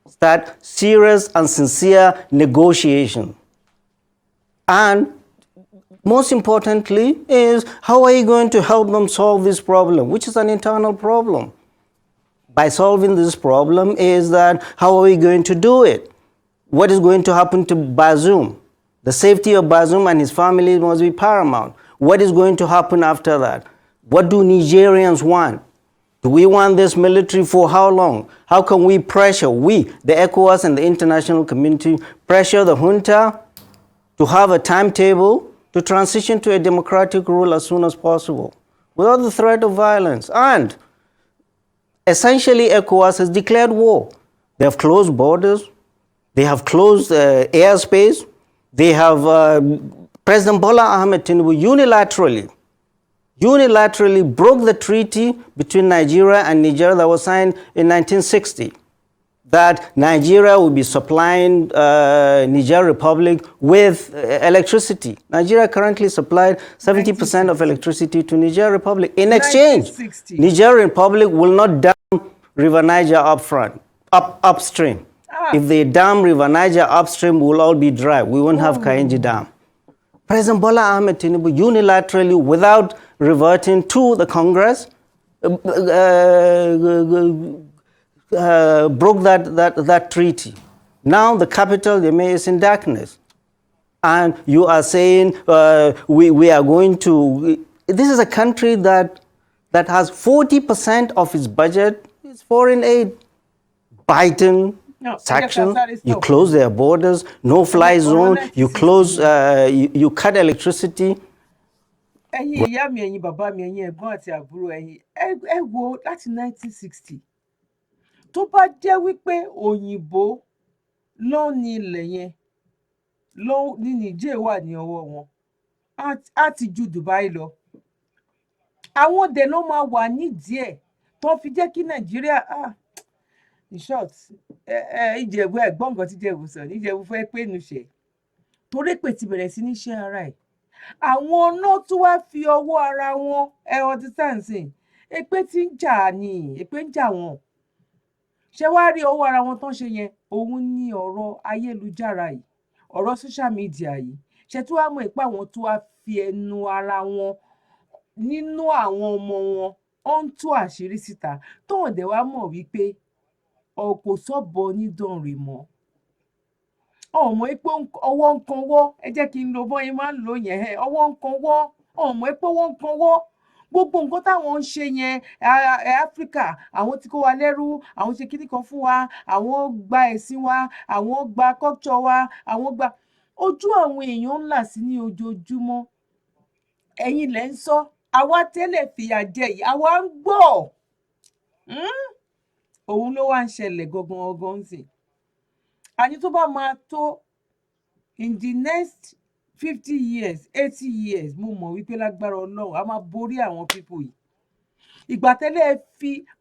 Start serious and sincere negotiation. And most importantly is, how are you going to help them solve this problem, which is an internal problem? By solving this problem is that, how are we going to do it? What is going to happen to Bazoum? The safety of Bazoum and his family must be paramount. What is going to happen after that? What do Nigerians want? Do we want this military for how long? How can we pressure, the ECOWAS and the international community, pressure the junta to have a timetable to transition to a democratic rule as soon as possible, without the threat of violence? And essentially, ECOWAS has declared war. They have closed borders. They have closed airspace. They have President Bola Ahmed Tinubu unilaterally broke the treaty between Nigeria and Niger that was signed in 1960, that Nigeria will be supplying Niger Republic with electricity. Nigeria currently supplied 70% of electricity to Niger Republic. In exchange, Niger Republic will not dam River Niger upstream. If they dam River Niger upstream, we'll all be dry. We won't have Kainji Dam. President Bola Ahmed Tinubu unilaterally, without reverting to the Congress, broke that treaty. Now the capital, Niamey, is in darkness. And you are saying we are going to... This is a country that has 40% of its budget is foreign aid. Biden... Sanctions, you close their borders, no-fly zone, you close, you cut electricity. Ẹ̀yin ìyá mi, ẹ̀yin bàbá mi, ẹ̀yin ẹ̀gbọ́n àti àbúrò, ẹ̀yin ẹ wo láti 1960. Tó bá jẹ́ wípé òyìnbó ló ní ilẹ̀ yẹn, ló ní Niger wà ní ọwọ́ wọn, á ti ju Dubai lọ. Àwọn dẹ̀ ló máa wà nídìí ẹ̀ tó fi jẹ́ kí Nàìjíríà in short Ìjẹ̀bú ẹ̀gbọ́n nǹkan tí Ìjẹ̀bú sọ ní Ìjẹ̀bú fẹ́ pé nu ṣe torí pé ti bẹ̀rẹ̀ sí ní ṣe ara ẹ̀ àwọn náà tún wá fi ọwọ́ ara wọn ọtí sáǹsìn èpè tí ń jà ní èpè ń jà wọn ṣé wàá rí ọwọ́ ara wọn tán ṣe yẹn òun ní ọ̀rọ̀ ayélujára yìí ọ̀rọ̀ social media yìí ṣe tí wàá mọ̀ pé àwọn tó wá fi ẹnu ara wọn nínú àwọn ọmọ wọn ó ń tú àṣírí síta tóun dẹ̀ wá mọ̀ wípé kò sọ́bọ onídànrè mọ́ ọmọ pé ọwọ́ ń kanwọ́ ẹ jẹ́ kí n lo bọ́yìn máa ń lò yẹn ọwọ́ ń kanwọ́ ọmọ pé ọwọ́ ń kanwọ́ gbogbo nǹkan táwọn ń ṣe yẹn áfíríkà àwọn tí kó wa lẹ́rú àwọn ṣe kíní kan fún wa àwọn gba ẹ̀sìn wa àwọn gba culture wa àwọn gba ojú àwọn èèyàn ńlá sí ní ojoojúmọ́ ẹ̀yin lẹ́ ń sọ àwa tẹ́lẹ̀ fìyà jẹ yìí àwa ń gbọ́ òun ló wá ń ṣẹlẹ̀ gangan ọgán sí àní tó bá máa tó in the next 50 years 80 years mo mọ̀ wípé lágbára Ọlọ́run a máa borí àwọn pípò yìí ìgbà tẹ́lẹ̀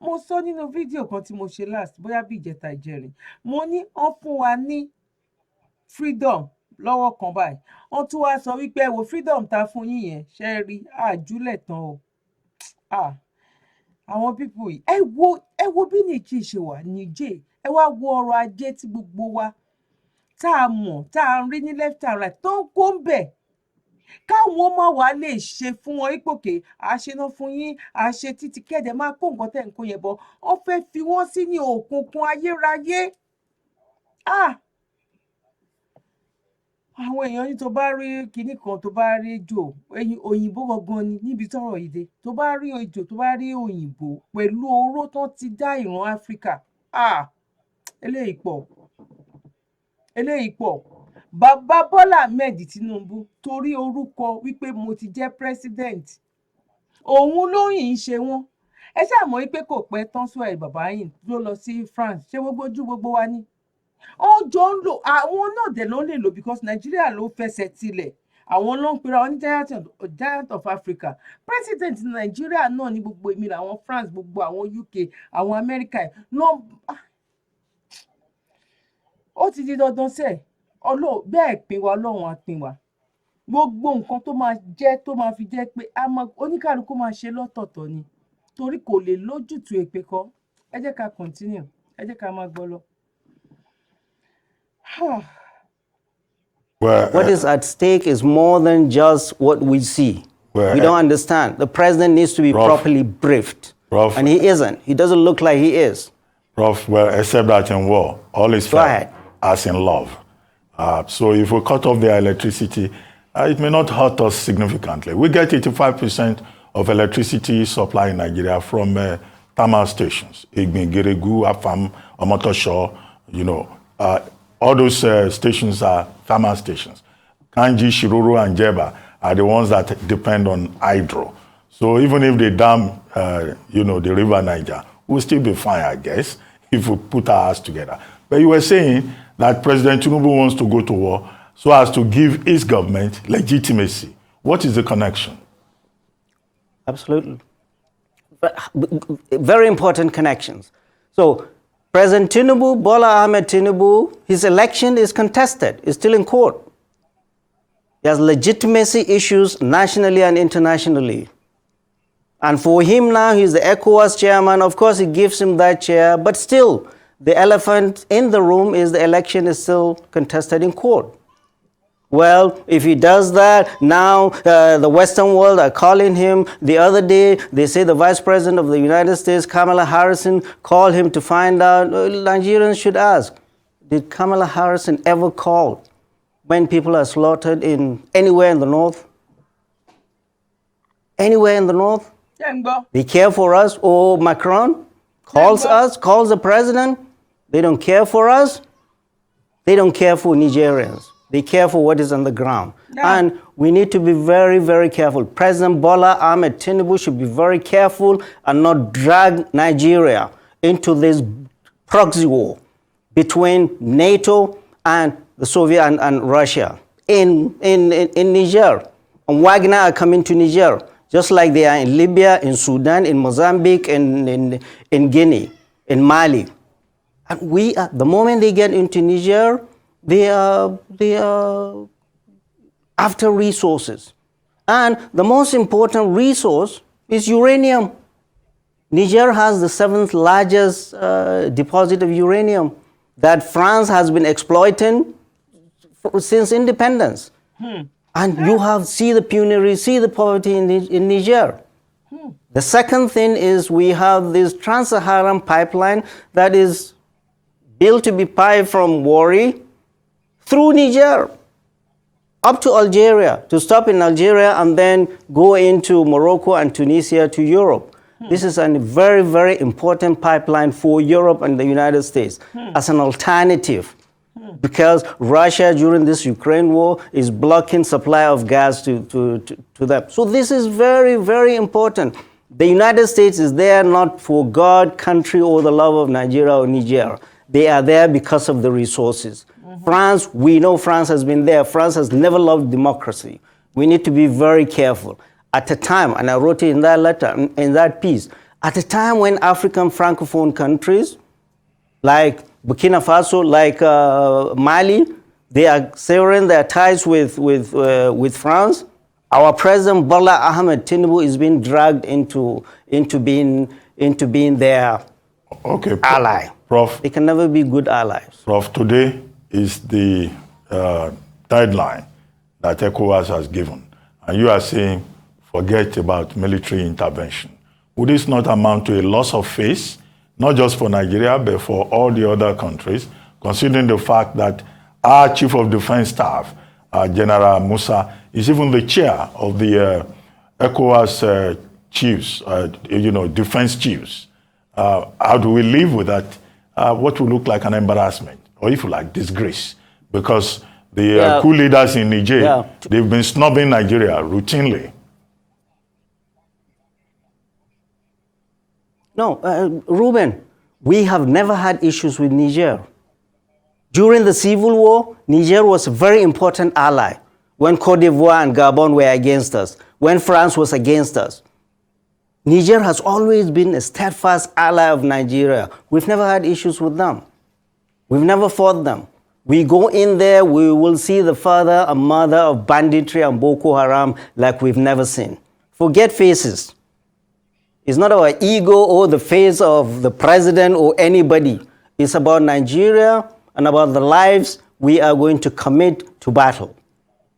mo sọ nínú fídíò kan tí mo ṣe last bóyá bí ìjẹta ìjẹrin mo ní wọ́n fún wa ní freedom lọ́wọ́ kan báyìí wọ́n tún wá sọ wípé ẹ wo freedom ta fún yín yẹn ṣe rí àjúlẹ̀ tán o àwọn pípò yìí ẹ wo bí nìjí ṣe wà níjẹ́ ẹ wá wo ọrọ̀ ajé tí gbogbo wa tá a mọ̀ tá a rí ní left and right tó ń kó ń bẹ̀ káwọn ọmọ wa lè ṣe fún wọn ipòkè àṣená fún yín àṣe títí kẹ́dẹ̀ máa kó nǹkan tẹ̀ ń kó yẹn bọ̀ wọ́n fẹ́ fi wọ́n sí ní òkùnkùn ayérayé àwọn èèyàn ní tó bá rí kinní kan tó bá rí ejò òyìnbó gangan ni níbi tọ́rọ̀ yìí dé tó bá rí ejò tó bá rí òyìnbó pẹ̀lú oró tó ti dá ìran áfíríkà eléyìí pọ̀ bàbá Bọ́lá Ahmed Tinubu torí orúkọ wípé mo ti jẹ́ president òun ló yìn ń ṣe wọ́n ẹ ṣàmọ́ wípé kò pẹ́ tán sọ ẹ̀ bàbá yìí ló lọ sí France ṣé gbogbo wa ní wọ́n jọ ń lò àwọn náà dẹ̀ ló lè lò because Nàìjíríà ló fẹsẹ̀ tilẹ̀ àwọn ló ń pera wọn ní giant of Africa president Nàìjíríà náà ní gbogbo èmi làwọn France gbogbo àwọn UK àwọn America náà ó ti di dandan sẹ bẹ́ẹ̀ pín wa Ọlọ́run á pín wa gbogbo nǹkan tó máa jẹ́ tó máa fi jẹ́ pé oníkàlùkù máa ṣe lọ́tọ̀ọ̀tọ̀ ni torí kò lè lójútùú èpè kọ́ ẹ jẹ́ ká continue ẹ jẹ́ ká máa gbọ́ lọ. What is at stake is more than just what we see. We don't understand. The president needs to be properly briefed. And he isn't. He doesn't look like he is. Prof, well, except that in war, all is fair as in love. So if we cut off their electricity, it may not hurt us significantly. We get 85% of electricity supply in Nigeria from thermal stations. Igbin, Geregu, Afam, Omotosho, all those stations are thermal stations. Kanji, Shiruru, and Jeba are the ones that depend on hydro. So even if they dam, the river Niger, we'll still be fine, I guess, if we put our heads together. But you were saying that President Tinubu wants to go to war so as to give his government legitimacy. What is the connection? Absolutely. Very important connections. So President Tinubu, Bola Ahmed Tinubu, his election is contested, is still in court. He has legitimacy issues nationally and internationally. And for him now, he's the ECOWAS chairman. Of course, it gives him that chair, but still, the elephant in the room is the election is still contested in court. Well, if he does that, now the Western world are calling him. The other day, they say the Vice President of the United States, Kamala Harris, called him to find out. Nigerians should ask, did Kamala Harris ever call when people are slaughtered anywhere in the north? Anywhere in the north? They care for us. Oh, Macron calls us, calls the president. They don't care for us. They don't care for Nigerians. They care for what is on the ground. No. And we need to be very, very careful. President Bola Ahmed Tinubu should be very careful and not drag Nigeria into this proxy war between NATO and the Soviet and Russia in Niger. And Wagner are coming to Niger, just like they are in Libya, in Sudan, in Mozambique, in Guinea, in Mali. And we are, the moment they get into Niger, they are after resources. And the most important resource is uranium. Niger has the 7th largest deposit of uranium that France has been exploiting since independence. And you see the penury, see the poverty in Niger. The second thing is we have this Trans-Saharan pipeline that is built to be piped from Warri through Niger up to Algeria, to stop in Algeria and then go into Morocco and Tunisia to Europe. This is a very, very important pipeline for Europe and the United States as an alternative, because Russia during this Ukraine war is blocking supply of gas to them. So this is very, very important. The United States is there not for God, country, or the love of Nigeria or Niger. They are there because of the resources. France, we know France has been there. France has never loved democracy. We need to be very careful. At a time, and I wrote it in that letter, in that piece, at a time when African Francophone countries like Burkina Faso, like Mali, they are severing their ties with France. Our president Bola Ahmed Tinubu is being dragged into being their ally. Prof. They can never be good allies. Prof, today is the deadline that ECOWAS has given, and you are saying forget about military intervention. Would this not amount to a loss of face, not just for Nigeria, but for all the other countries, considering the fact that our Chief of Defense Staff, General Musa, is even the chair of the ECOWAS chiefs, defense chiefs? How do we live with that? What will look like an embarrassment, or if you like, disgrace? Because the coup leaders in Niger, they've been snubbing Nigeria routinely. No, Ruben, we have never had issues with Niger. During the civil war, Niger was a very important ally when Cote d'Ivoire and Gabon were against us, when France was against us. Niger has always been a steadfast ally of Nigeria. We've never had issues with them. We've never fought them. We go in there, we will see the father and mother of banditry and Boko Haram like we've never seen. Forget faces. It's not our ego or the face of the president or anybody. It's about Nigeria and about the lives we are going to commit to battle.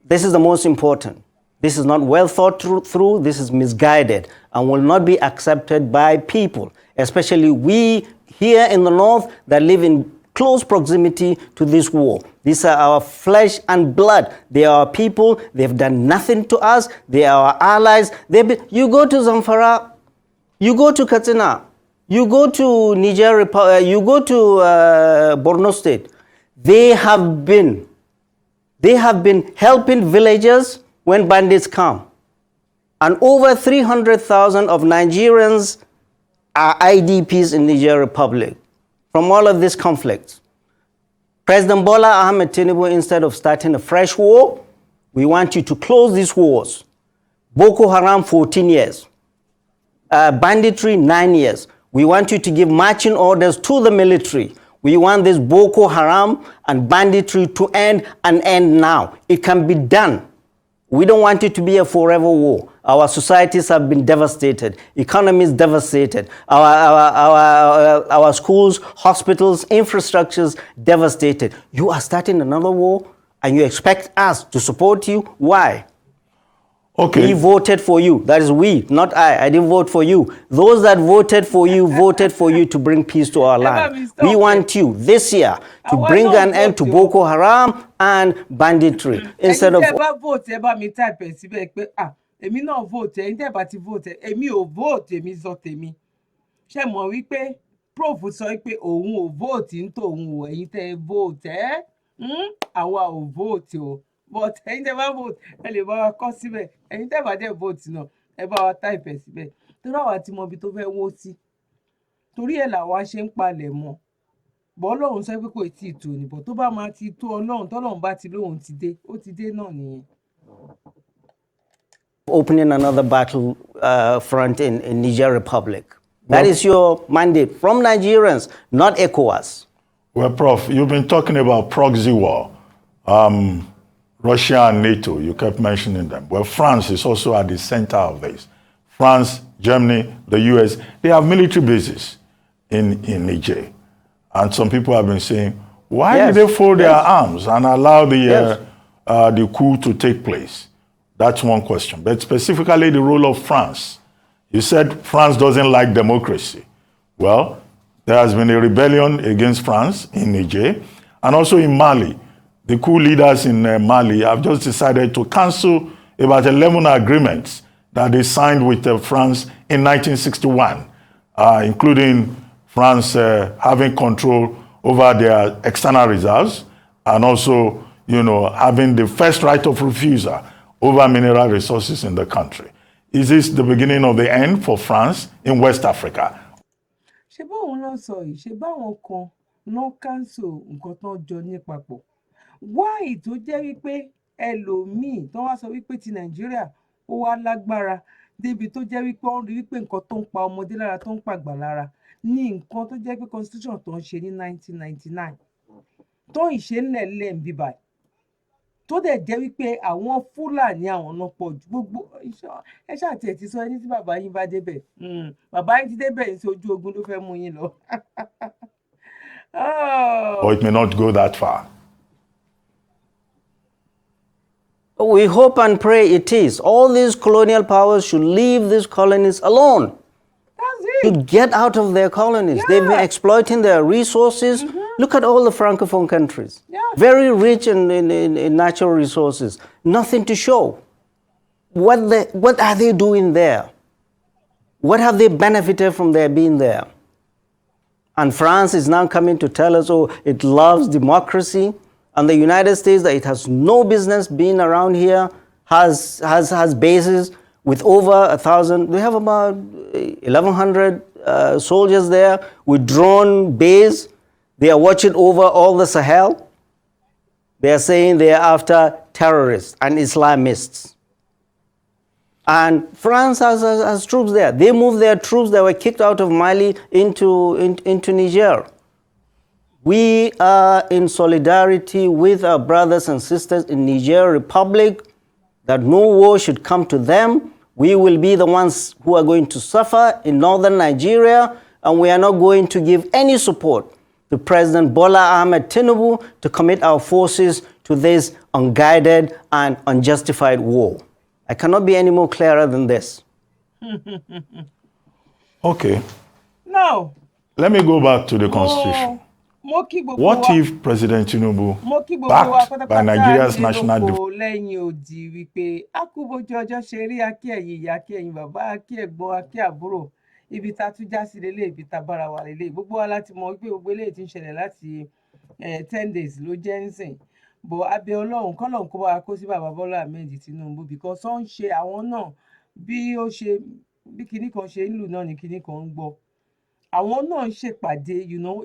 This is the most important. This is not well thought through. This is misguided and will not be accepted by people, especially we here in the north that live in close proximity to this war. These are our flesh and blood. They are our people. They've done nothing to us. They are our allies. You go to Zamfara, you go to Katsina, you go to Niger, you go to Borno State. They have been helping villagers when bandits come. And over 300,000 of Nigerians are IDPs in Niger Republic from all of these conflicts. President Bola Ahmed Tinubu, instead of starting a fresh war, we want you to close these wars. Boko Haram, 14 years. Banditry, 9 years. We want you to give marching orders to the military. We want this Boko Haram and banditry to end and end now. It can be done. We don't want it to be a forever war. Our societies have been devastated. Economies devastated. Our schools, hospitals, infrastructures devastated. You are starting another war and you expect us to support you? Why? Okay. We voted for you. That is we, not I. I didn't vote for you. Those that voted for you to bring peace to our land. We want you this year to bring an end to Boko Haram and banditry. Instead of... èmi náà vote ẹ̀yin tẹ́ bá ti vote èmi ò vote èmi sọ tèmi ṣé mọ̀ wípé prof sọ pé òun ò vote ní tòun ò ẹ̀yin tẹ́ vote àwa ò vote o but ẹ̀yin tẹ́ bá vote ẹ lè bá wa kọ síbẹ̀ ẹ̀yin tẹ́ bá dẹ̀ vote náà ẹ bá wa type ẹ̀ síbẹ̀ torí àwa ti mọ ibi tó fẹ́ wó sí torí ẹ̀ làwa ṣe ń palẹ̀ mọ́ bọ́ Ọlọ́run sọ pé kò tí ì tó ní bọ́ tó bá máa ti tó Ọlọ́run tọ́lọ́run bá ti lóhun ti dé ó ti dé náà nìyẹn. Opening another battle front in Niger Republic. That is your mandate from Nigerians, not ECOWAS. Well, Prof, you've been talking about proxy war. Russia and NATO, you kept mentioning them. Well, France is also at the center of this. France, Germany, the US, they have military bases in Niger. And some people have been saying, why did they fold their arms and allow the coup to take place? That's one question. But specifically the role of France. You said France doesn't like democracy. Well, there has been a rebellion against France in Niger and also in Mali. The coup leaders in Mali have just decided to cancel about 11 agreements that they signed with France in 1961, including France having control over their external reserves and also, having the first right of refusal over mineral resources in the country. Is this the beginning of the end for France in West Africa? ṣé báwọn náà sọ yìí ṣé báwọn kan náà cancel nǹkan tó jọ ní papọ̀ wáì tó jẹ́ wípé ẹlòmíì tó wá sọ wípé ti nàìjíríà ó wá lágbára débi tó jẹ́ wípé wọ́n rí wípé nǹkan tó ń pa ọmọdé lára tó ń pàgbà lára ní nǹkan tó jẹ́ pé constitution tó ń ṣe ní 1999 tó ń ṣe ńlẹ̀ńlẹ̀ ń bíbà tó dẹ̀ jẹ́ wípé àwọn fúlàní àwọn náà pọ̀ ju gbogbo ẹ ṣáà tiẹ̀ ti sọ ẹni tí bàbá yín bá débẹ̀ bàbá yín ti débẹ̀ ní sí ojú ogun ló fẹ́ mú yín lọ. Or it may not go that far. We hope and pray it is. All these colonial powers should leave these colonies alone. To get out of their colonies. They've been exploiting their resources. Look at all the Francophone countries. Very rich in natural resources. Nothing to show. What are they doing there? What have they benefited from their being there? And France is now coming to tell us, oh, it loves democracy. And the United States, that it has no business being around here, has bases with over 1,000. We have about 1,100 soldiers there with drone base. They are watching over all the Sahel. They are saying they are after terrorists and Islamists. And France has troops there. They moved their troops that were kicked out of Mali into Niger. We are in solidarity with our brothers and sisters in Niger Republic, that no war should come to them. We will be the ones who are going to suffer in northern Nigeria, and we are not going to give any support to President Bola Ahmed Tinubu to commit our forces to this unguided and unjustified war. I cannot be any more clearer than this. Okay. Now, let me go back to the Constitution. What if President Tinubu, backed by Nigeria's national defense? lẹ́yìn odi wípé akúbojú ọjọ́ ṣe rí akí ẹ̀yìn ìyá akí ẹ̀yìn bàbá akí ẹ̀gbọ́n akí àbúrò ibi tá a tún já sí lélẹ̀ ibi tá a bára wà lélẹ̀ gbogbo wa láti mọ̀ wípé gbogbo eléyìí ti ń ṣẹlẹ̀ láti 10 days ló jẹ́ nísìn bọ̀ abẹ́ ọlọ́run kọ́lọ́run kó bá wa kó sí bàbá Bọ́lá Ahmed Tinubu because wọ́n ń ṣe àwọn náà bí kinní kan ṣe ń lù náà ni kinní kan ń gbọ́ àwọn náà ń ṣèpàdé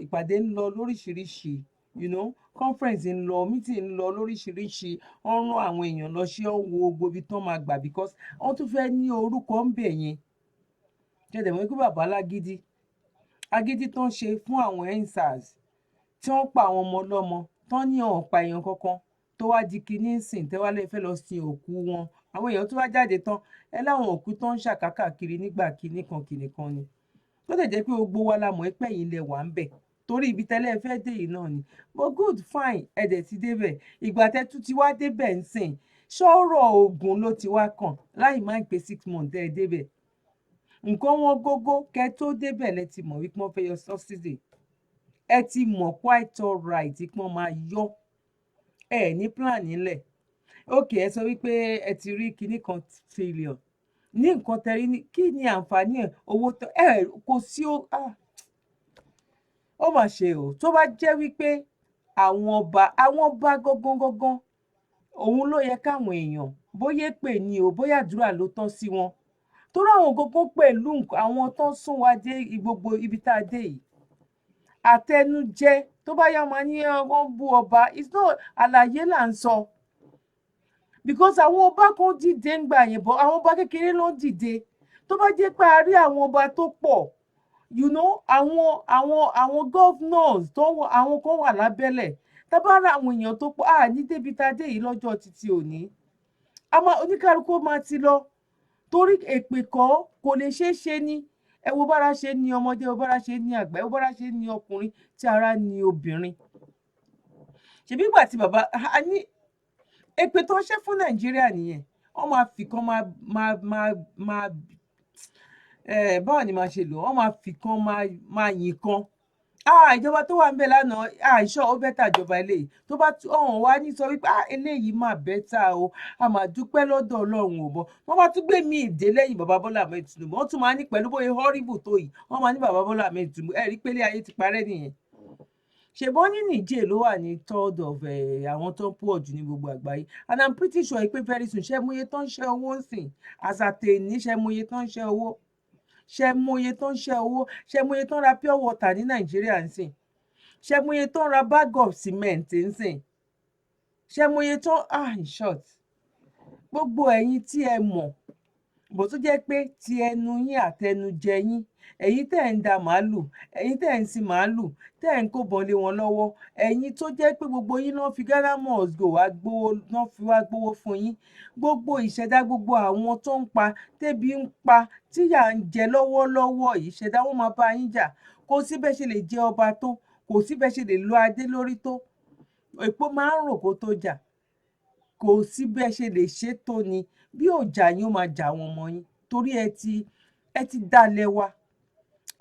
ìpàdé ń lọ lóríṣiríṣi conference ń lọ meeting ń lọ lóríṣiríṣi wọ́n rán àwọn èèyàn lọ sí ọ̀wọ́ gbogbo ibi tán máa gbà because wọ́n tún fẹ́ ní orúkọ ń bẹ̀ yẹn kẹ́dẹ̀ mọ́ ikú bàbá agídí tán ṣe fún àwọn EndSARS tí wọ́n pa àwọn ọmọ ọlọ́mọ tán ní ọ̀pá èèyàn kankan tó wá di kinní sìn tẹ́wálé fẹ́ lọ sin òkú wọn àwọn èèyàn tó wá jáde tán láwọn òkú tán ń ṣàkákàkiri nígbà kinní kan ni tó lè jẹ́ pé gbogbo wa la mọ̀ pé ẹ̀yin lẹ wà ń bẹ̀ torí ibi tẹ́lẹ̀ fẹ́ dé yìí náà ni but good fine ẹ̀dẹ̀ ti débẹ̀ ìgbà tẹ́tú ti wá débẹ̀ ń sìn ṣọ́rọ̀ ogun ló ti wá kàn láì má pé 6 months ẹ̀ débẹ̀ nǹkan wọn gógó kẹ́ tó débẹ̀ lẹ ti mọ̀ wípé wọ́n fẹ́ yọ subsidy ẹ ti mọ̀ quite alright pé wọ́n máa yọ ẹ ní plan nílẹ̀ ókè ẹ sọ wípé ẹ ti rí kinní kan trillion ní nǹkan tẹ̀rí ní kí ni àǹfààní ẹ̀ owó tó kò sí ó mà ṣe o tó bá jẹ́ wípé àwọn ọba gangan òun ló yẹ káwọn èèyàn bóyá pè ní o bóyá àdúrà ló tọ́ sí wọn torí àwọn gangan pẹ̀lú àwọn tó ń sún wa dé gbogbo ibi tá a dé yìí àtẹnujẹ tó bá yá máa ní wọ́n bú ọba àlàyé là ń sọ because àwọn ọba kan dìde ń gbà yẹn bọ àwọn ọba kékeré ló ń dìde tó bá jẹ́ pé a rí àwọn ọba tó pọ̀ you know àwọn governors àwọn kan wà lábẹ́lẹ̀ tá bá ra àwọn èèyàn tó pọ̀ ní débi tá a dé yìí lọ́jọ́ títí òní oníkálukú máa ti lọ torí èpè kò lè ṣeé ṣe ni ẹ wo bára ṣe ní ọmọdé ẹ wo bára ṣe ní àgbà ẹ wo bára ṣe ní ọkùnrin tí ara ní obìnrin ṣebí ìgbà tí bàbá ní èpè tó ń ṣe fún Nàìjíríà nìyẹn wọ́n máa fi kan máa báwo ni máa ṣe lò wọ́n máa fi kan máa yìn kan ìjọba tó wà ń bẹ lánàá àìsàn ó bẹ́tà ìjọba eléyìí tó bá ọ̀hún wá ní sọ wípé eléyìí máa bẹ́tà o a máa dúpẹ́ lọ́dọ̀ Ọlọ́run ò bọ̀ wọ́n bá tún gbé mi ìdè lẹ́yìn bàbá Bọ́lá Ahmed Tinubu wọ́n tún máa ní pẹ̀lú bóyá horrible tó yìí wọ́n máa ní bàbá Bọ́lá Ahmed Tinubu ẹ̀rí pélé ayé ti parẹ́ nìyẹn ṣèbọn ní Niger ló wà ní third of àwọn tó ń pọ̀ jù ní gbogbo àgbáyé and I'm pretty sure pé very soon ṣe mọye tó ń ṣe owó ń sìn àsàtẹ̀ní ṣe mọye tó ń ṣe owó ṣe mọye tó ń ṣe owó ṣe mọye tó ń ra pure water ní Nàìjíríà ń sìn ṣe mọye tó ń ra bag of cement ń sìn ṣe mọye tó in short gbogbo ẹ̀yin tí ẹ mọ̀ bó tó jẹ́ pé ti ẹnu yín àtẹnujẹ yín ẹ̀yin tẹ́ ń da màálù ẹ̀yin tẹ́ ń sin màálù tẹ́ ń kó bọ́n lé wọn lọ́wọ́ ẹ̀yin tó jẹ́ pé gbogbo yín náà fi Ghana must go wá gbowó fún yín gbogbo ìṣẹ̀dá gbogbo àwọn tó ń pa tẹ́bi ń pa tíyà ń jẹ lọ́wọ́lọ́wọ́ ìṣẹ̀dá wọn máa bá yín jà kò sí bẹ́ẹ̀ ṣe lè jẹ ọba tó kò sí bẹ́ẹ̀ ṣe lè lo adé lórí tó èpo máa ń rò kó tó jà kò sí bẹ́ẹ̀ ṣe lè ṣe tó ni bí òjà yín ó máa jà wọn mọ́ yín torí ẹ ti dalẹ̀ wa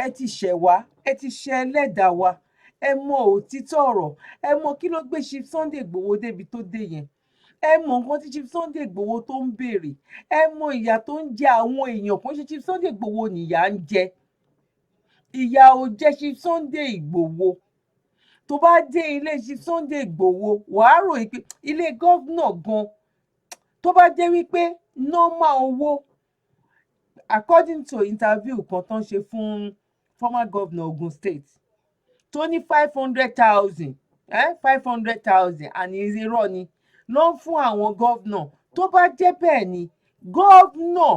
ẹ ti ṣẹ̀ wá ẹ ti ṣẹ̀ ẹlẹ́dàá wa ẹ mọ òtítọ́ ọ̀rọ̀ ẹ mọ kí ló gbé Chief Sunday Igboho débi tó dé yẹn ẹ mọ nǹkan tí Chief Sunday Igboho tó ń béèrè ẹ mọ ìyà tó ń jẹ àwọn èèyàn kò ń ṣe Chief Sunday Igboho nìyà ń jẹ ìyà ò jẹ Chief Sunday Igboho tó bá dé ilé Chief Sunday Igboho wàá rò pé ilé gọ́vnà gan tó bá jẹ́ wípé normal owó according to interview kan tó ń ṣe fún former governor Ogun State tó ní 500,000 àní irọ́ ni ló ń fún àwọn gọ́vnà tó bá jẹ́ bẹ́ẹ̀ ni gọ́vnà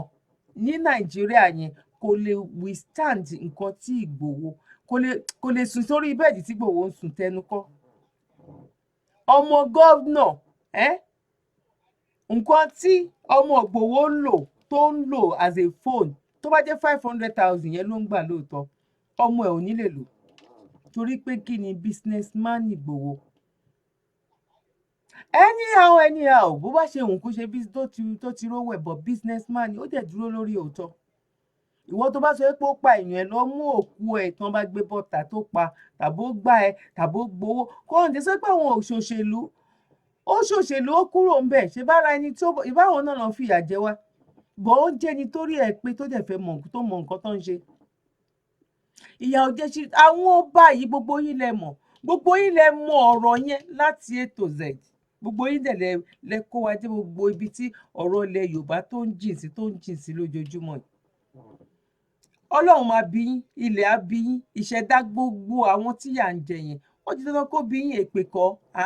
ní Nàìjíríà yẹn kò lè withstand nǹkan tí Ìgbòho kò lè sùn sórí bẹ́ẹ̀dì tí Ìgbòho ń sùn tẹnu kọ́ ọmọ gọ́vnà nǹkan tí ọmọ Ìgbòho ń lò tó ń lò as a phone tó bá jẹ́ 500,000 yẹn ló ń gbà lóòótọ́ ọmọ ẹ̀ ò ní lè lò torí pé kí ni businessman Ìgbòho anyhow bó bá ṣe òun kó ṣe bí tó ti rówó ẹ̀ bọ̀ businessman ni ó dẹ̀ dúró lórí òótọ́ ìwọ tó bá sọ pé ó pa èèyàn ẹ lọ mú òkú ẹ tán bá gbé bọ́tà tó pa tàbó gbá ẹ tàbó gbowó kó ń dé sọ pé àwọn òṣòṣèlú ó kúrò ń bẹ̀ ṣe bára ẹni tó ìbáwọn náà lọ fìyà jẹ wá bọ́ ó jẹ́ nítorí ẹ pé tó dẹ̀ fẹ́ mọ̀ tó mọ nǹkan tó ń ṣe ìyà ò jẹ́ sí àwọn ọba yìí gbogbo yín lẹ mọ̀ ọ̀rọ̀ yẹn láti A to Z gbogbo yín dẹ̀ lẹ kó wa dé gbogbo ibi tí ọ̀rọ̀ ilẹ̀ Yorùbá tó ń jìn sí lójoojúmọ́ yìí Ọlọ́run máa bí yín ilẹ̀ á bí yín ìṣẹ̀dá gbogbo àwọn tíyà ń jẹ yẹn ó ti dandan kó bí yín èpè kọ́ à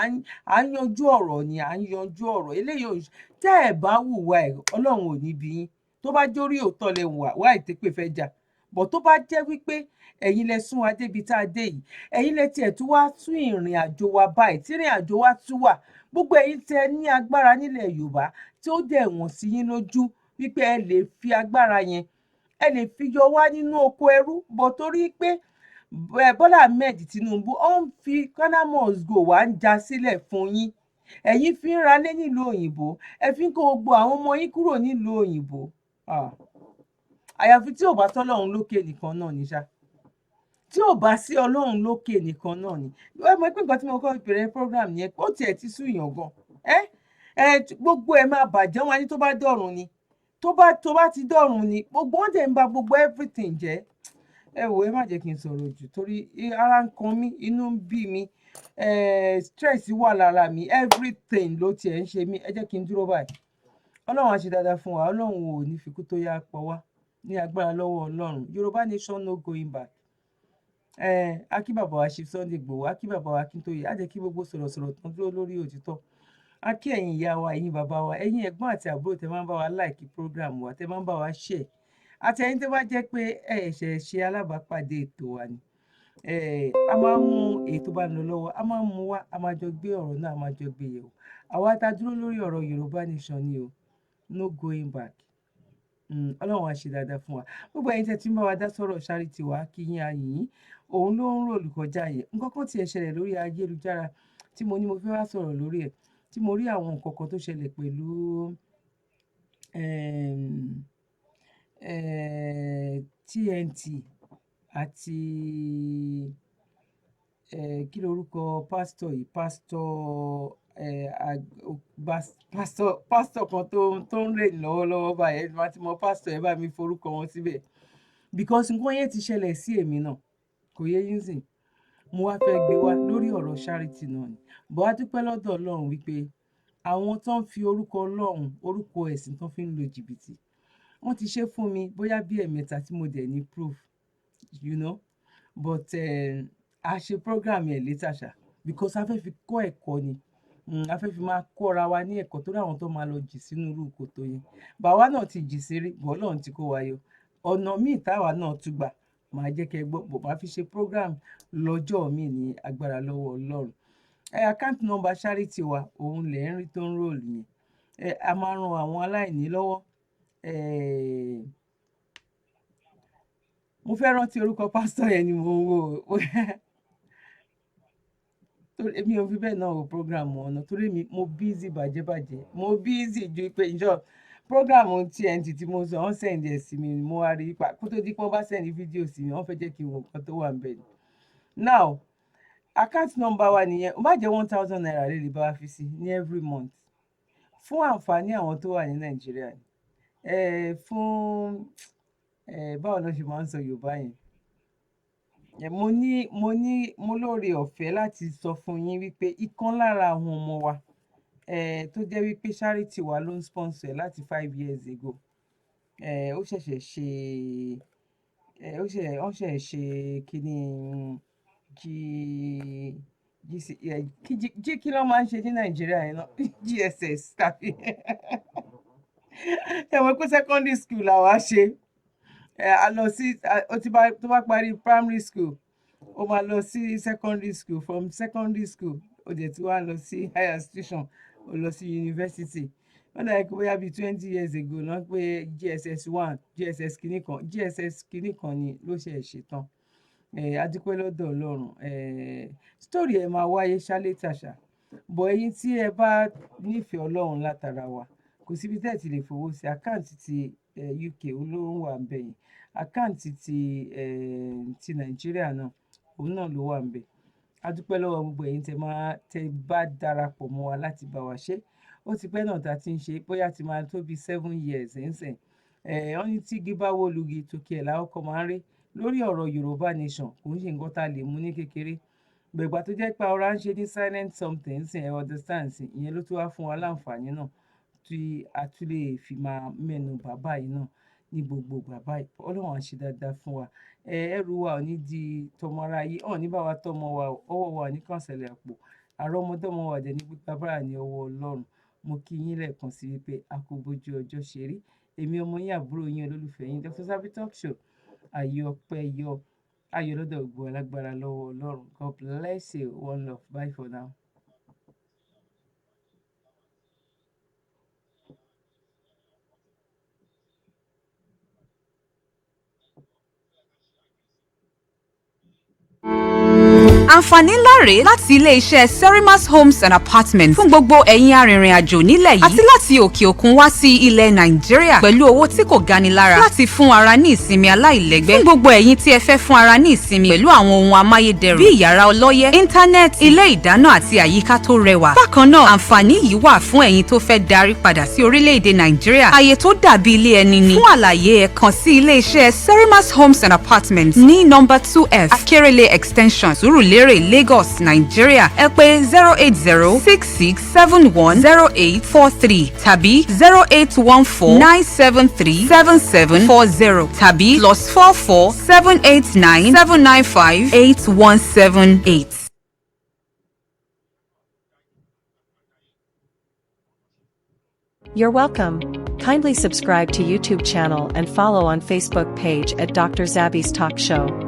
ń yanjú ọ̀rọ̀ ni à ń yanjú ọ̀rọ̀ eléyìí tẹ́ ẹ̀ bá hùwà ẹ̀ Ọlọ́run ò ní bí yín tó bá jórí òótọ́ lẹ wà ìtẹ́pẹ́ fẹ́ jà bọ̀ tó bá jẹ́ wípé ẹ̀yin lẹ sún wa débi tá a dé yìí ẹ̀yin lẹ tiẹ̀ tún wá tún ìrìn àjò wa báyìí tí ìrìn àjò wa tún wà gbogbo ẹ̀yin tẹ́ ní agbára nílẹ̀ Yorùbá tí ó dẹ̀ wọ̀n sí yín lójú wípé ẹ lè fi agbára yẹn ẹ lè fi yọ wá nínú oko ẹrú bọ̀ torí pé Bọ́lá Ahmed Tinubu ó ń fi Ghana must go wá ń já sílẹ̀ fún yín ẹ̀yin fi ń ralé nílùú òyìnbó ẹ fi ń kó gbogbo àwọn ọmọ yín kúrò nílùú òyìnbó àyàfi tí ò bá tọ́lọ́run lókè nìkan náà ní ṣá tí ò bá sí Ọlọ́run lókè nìkan náà ni mo pín nǹkan tí mo kọ́ ìbẹ̀rẹ̀ program yẹn ó tiẹ̀ ti sú yàn gan gbogbo ẹ̀ máa bàjẹ́ wọn ní tó bá dọ̀run ni tó bá ti dọ̀run ni gbogbo wọn dẹ̀ ń ba gbogbo everything jẹ́ ẹ wò ẹ má jẹ́ kí n sọ̀rọ̀ jù torí ara ń kan mí inú ń bí mi stress wà lára mi everything ló tiẹ̀ ń ṣe mí ẹ jẹ́ kí n dúró báyìí Ọlọ́run á ṣe dáadáa fún wa Ọlọ́run ò ní fi kú tó yá pọ̀ wá ní agbára lọ́wọ́ Ọlọ́run Yorùbá nation no going back akí bàbá wa Chief Sunday Igboho akí bàbá wa Akíntóyè á jẹ́ kí gbogbo sọ̀rọ̀sọ̀rọ̀ tán dúró lórí òtítọ́ akí ẹ̀yin ìyá wa ẹ̀yin bàbá wa ẹ̀yin ẹ̀gbọ́n àti àbúrò tẹ́ máa ń bá wa like program wa tẹ́ máa ń bá wa share àtẹ̀yìn tó bá jẹ́ pé ẹ ṣẹ̀ ṣe alábàápàdé ètò wa ni a máa ń mú èyí tó bá ń lọ lọ́wọ́ a máa ń mú wá a máa jọ gbé ọ̀rọ̀ náà a máa jọ gbé yẹ̀wò àwa tá a dúró lórí ọ̀rọ̀ Yorùbá Nation ni o no going back. Ọlọ́run á ṣe dáadáa fún wa gbogbo ẹ̀yin tẹ́ tí ń bá wa dá sọ̀rọ̀ Charity wa kí yín ayìn òun ló ń rò lùkọjá yẹn nǹkan kan tiẹ̀ ṣẹlẹ̀ lórí ayélujára tí mo ní mo fẹ́ wá sọ̀rọ̀ lórí ẹ̀ tí mo rí àwọn nǹkan kan tó ṣẹlẹ̀ pẹ̀lú TNT àti kí lorúkọ pásítọ̀ yìí pásítọ̀ kan tó ń rè lọ́wọ́lọ́wọ́ báyìí má ti mọ pásítọ̀ ẹ bá mi forúkọ wọn síbẹ̀ because nǹkan yẹn ti ṣẹlẹ̀ sí èmi náà kò yé yín sìn mo wá fẹ́ gbé wá lórí ọ̀rọ̀ Charity náà ni bọ́ wá dúpẹ́ lọ́dọ̀ Ọlọ́run wípé àwọn tó ń fi orúkọ Ọlọ́run orúkọ ẹ̀sìn tó fi ń lo jìbìtì wọ́n ti ṣe fún mi bóyá bí ẹ̀mẹ́ta tí mo dẹ̀ ní proof you know but a ṣe program yẹn later ṣá because a fẹ́ fi kọ́ ẹ̀kọ́ ni a fẹ́ fi máa kọ́ra wa ní ẹ̀kọ́ tó dáwọn tó máa lọ jì sínú irú kòtò yẹn bàwa náà ti jì sí rí bọ́ Ọlọ́run ti kó wa yọ ọ̀nà míì táwa náà tún gbà máa jẹ́ kẹ́ gbọ́ bò máa fi ṣe program lọ́jọ́ míì ní agbára lọ́wọ́ Ọlọ́run account number Charity wa òun lẹ̀ ń rí tó ń ròlù yẹn a máa ran àwọn aláìní lọ́wọ́ mo fẹ́ rántí orúkọ pásítọ̀ yẹn ni mo ń wò èmi ò fi bẹ́ẹ̀ náà wo program ọ̀nà torí mo busy bàjẹ́bàjẹ́ mo busy ju pé ìjọ program TNT tí mo sọ wọ́n send ẹ̀ sí mi mo wá rí ipa kó tó di pé wọ́n bá send fídíò sí mi wọ́n fẹ́ jẹ́ kí n wo nǹkan tó wà níbẹ̀ ni now account number wa nìyẹn ó bá jẹ́ 1,000 naira lè lè bá wa fi sí ní every month fún àǹfààní àwọn tó wà ní Nàìjíríà ni fún báwo ló ṣe máa ń sọ Yorùbá yẹn mo lóore ọ̀fẹ́ láti sọ fún yín wípé ìkan lára àwọn ọmọ wa tó jẹ́ wípé Charity wa ló ń sponsor láti 5 years ago ó ṣẹ̀ṣẹ̀ ṣe kíní kí ló máa ń ṣe ní Nàìjíríà yẹn náà GSS tàbí ẹ̀wọ̀n pé secondary school làwa ṣe a lọ sí tó bá parí primary school ó máa lọ sí secondary school from secondary school ó dẹ̀ tí wàá lọ sí higher institution ó lọ sí university wọ́n dàbí pé bóyá bíi 20 years ago náà pé GSS 1 GSS kìíní kan ni ló ṣe ṣetán adúpẹ́ lọ́dọ̀ Ọlọ́run story ẹ̀ máa wáyé ṣálétàṣà bọ̀ ẹ̀yin tí ẹ bá nífẹ̀ẹ́ Ọlọ́run látara wa kò síbi tẹ́ ẹ̀ ti lè fowó sí àkáǹtì ti UK olóhùn wà ń bẹ̀ yẹn àkáǹtì ti Nàìjíríà náà òun náà ló wà ń bẹ̀ adúpẹ́ lọ́wọ́ gbogbo ẹ̀yin tẹ́ bá darapọ̀ mọ́ wa láti bá wa ṣe ó ti pẹ́ náà tá a ti ń ṣe bóyá ti máa tó bí 7 years ẹ̀ńsẹ̀ wọ́n ní tí igi bá wó lugi tòkè ẹ̀ láwọn kan máa ń rí lórí ọ̀rọ̀ Yorùbá Nation kò ń ṣe nǹkan tá a lè mú ní kékeré gbẹ̀gbà tó jẹ́ pé ọ̀rá ń ṣe ní silent something sìn ẹ̀ understand sìn ìyẹn ló tó wá fún wa láǹfààní náà tí a tún lè fi máa mẹ́nu bàbá yìí náà ní gbogbo bàbá yìí Ọlọ́run á ṣe dáadáa fún wa ẹrù wa ò ní di tọmọ ara yìí hàn ní báwa tọmọ wa ọwọ́ wa ní kànṣẹ̀lẹ̀ àpò àrọ́mọdọ́mọ wa dẹ̀ ní pípa bára ní ọwọ́ Ọlọ́run mo kí yín lẹ́ẹ̀kan sí wípé a kò bójú ọjọ́ ṣe rí èmi ọmọ yín àbúrò yín olólùfẹ́ yín Dr. Zabby Talk Show ayọ̀ ọpẹ́ yọ ayọ̀ lọ́dọ̀ gbogbo alágbára lọ́wọ́ Ọlọ́run God bless you one love bye for now. àǹfààní ńlá rèé láti ilé-iṣẹ́ Serimas Homes and Apartments fún gbogbo ẹ̀yin arìnrìn-àjò nílẹ̀ yìí àti láti òkè òkun wá sí ilẹ̀ Nàìjíríà pẹ̀lú owó tí kò gani lára láti fún ara ní ìsinmi aláìlẹ́gbẹ́ fún gbogbo ẹ̀yin tí ẹ fẹ́ fún ara ní ìsinmi pẹ̀lú àwọn ohun amáyédẹrùn bíi ìyàrá ọlọ́yẹ́ íńtánẹ́ẹ̀tì ilé ìdáná àti àyíká tó rẹwà. bákan náà àǹfààní yìí wà fún ẹ̀yin tó fẹ́ darí padà sí orílẹ̀-èdè Nàìjíríà ààyè tó dàbí ilé ẹni ni. fún àlàyé ẹ kàn sí ilé-iṣẹ́ Serimas Homes and Apartments ní nọ́mbà 2F Akérèlé extension Sùúrùlérè Lagos Nigeria ẹ pè 08066710843 tàbí 08149737740 tàbí +44 789 795 8178. You're welcome. Kindly subscribe to YouTube channel and follow on Facebook page at Dr. Zabby's Talk Show.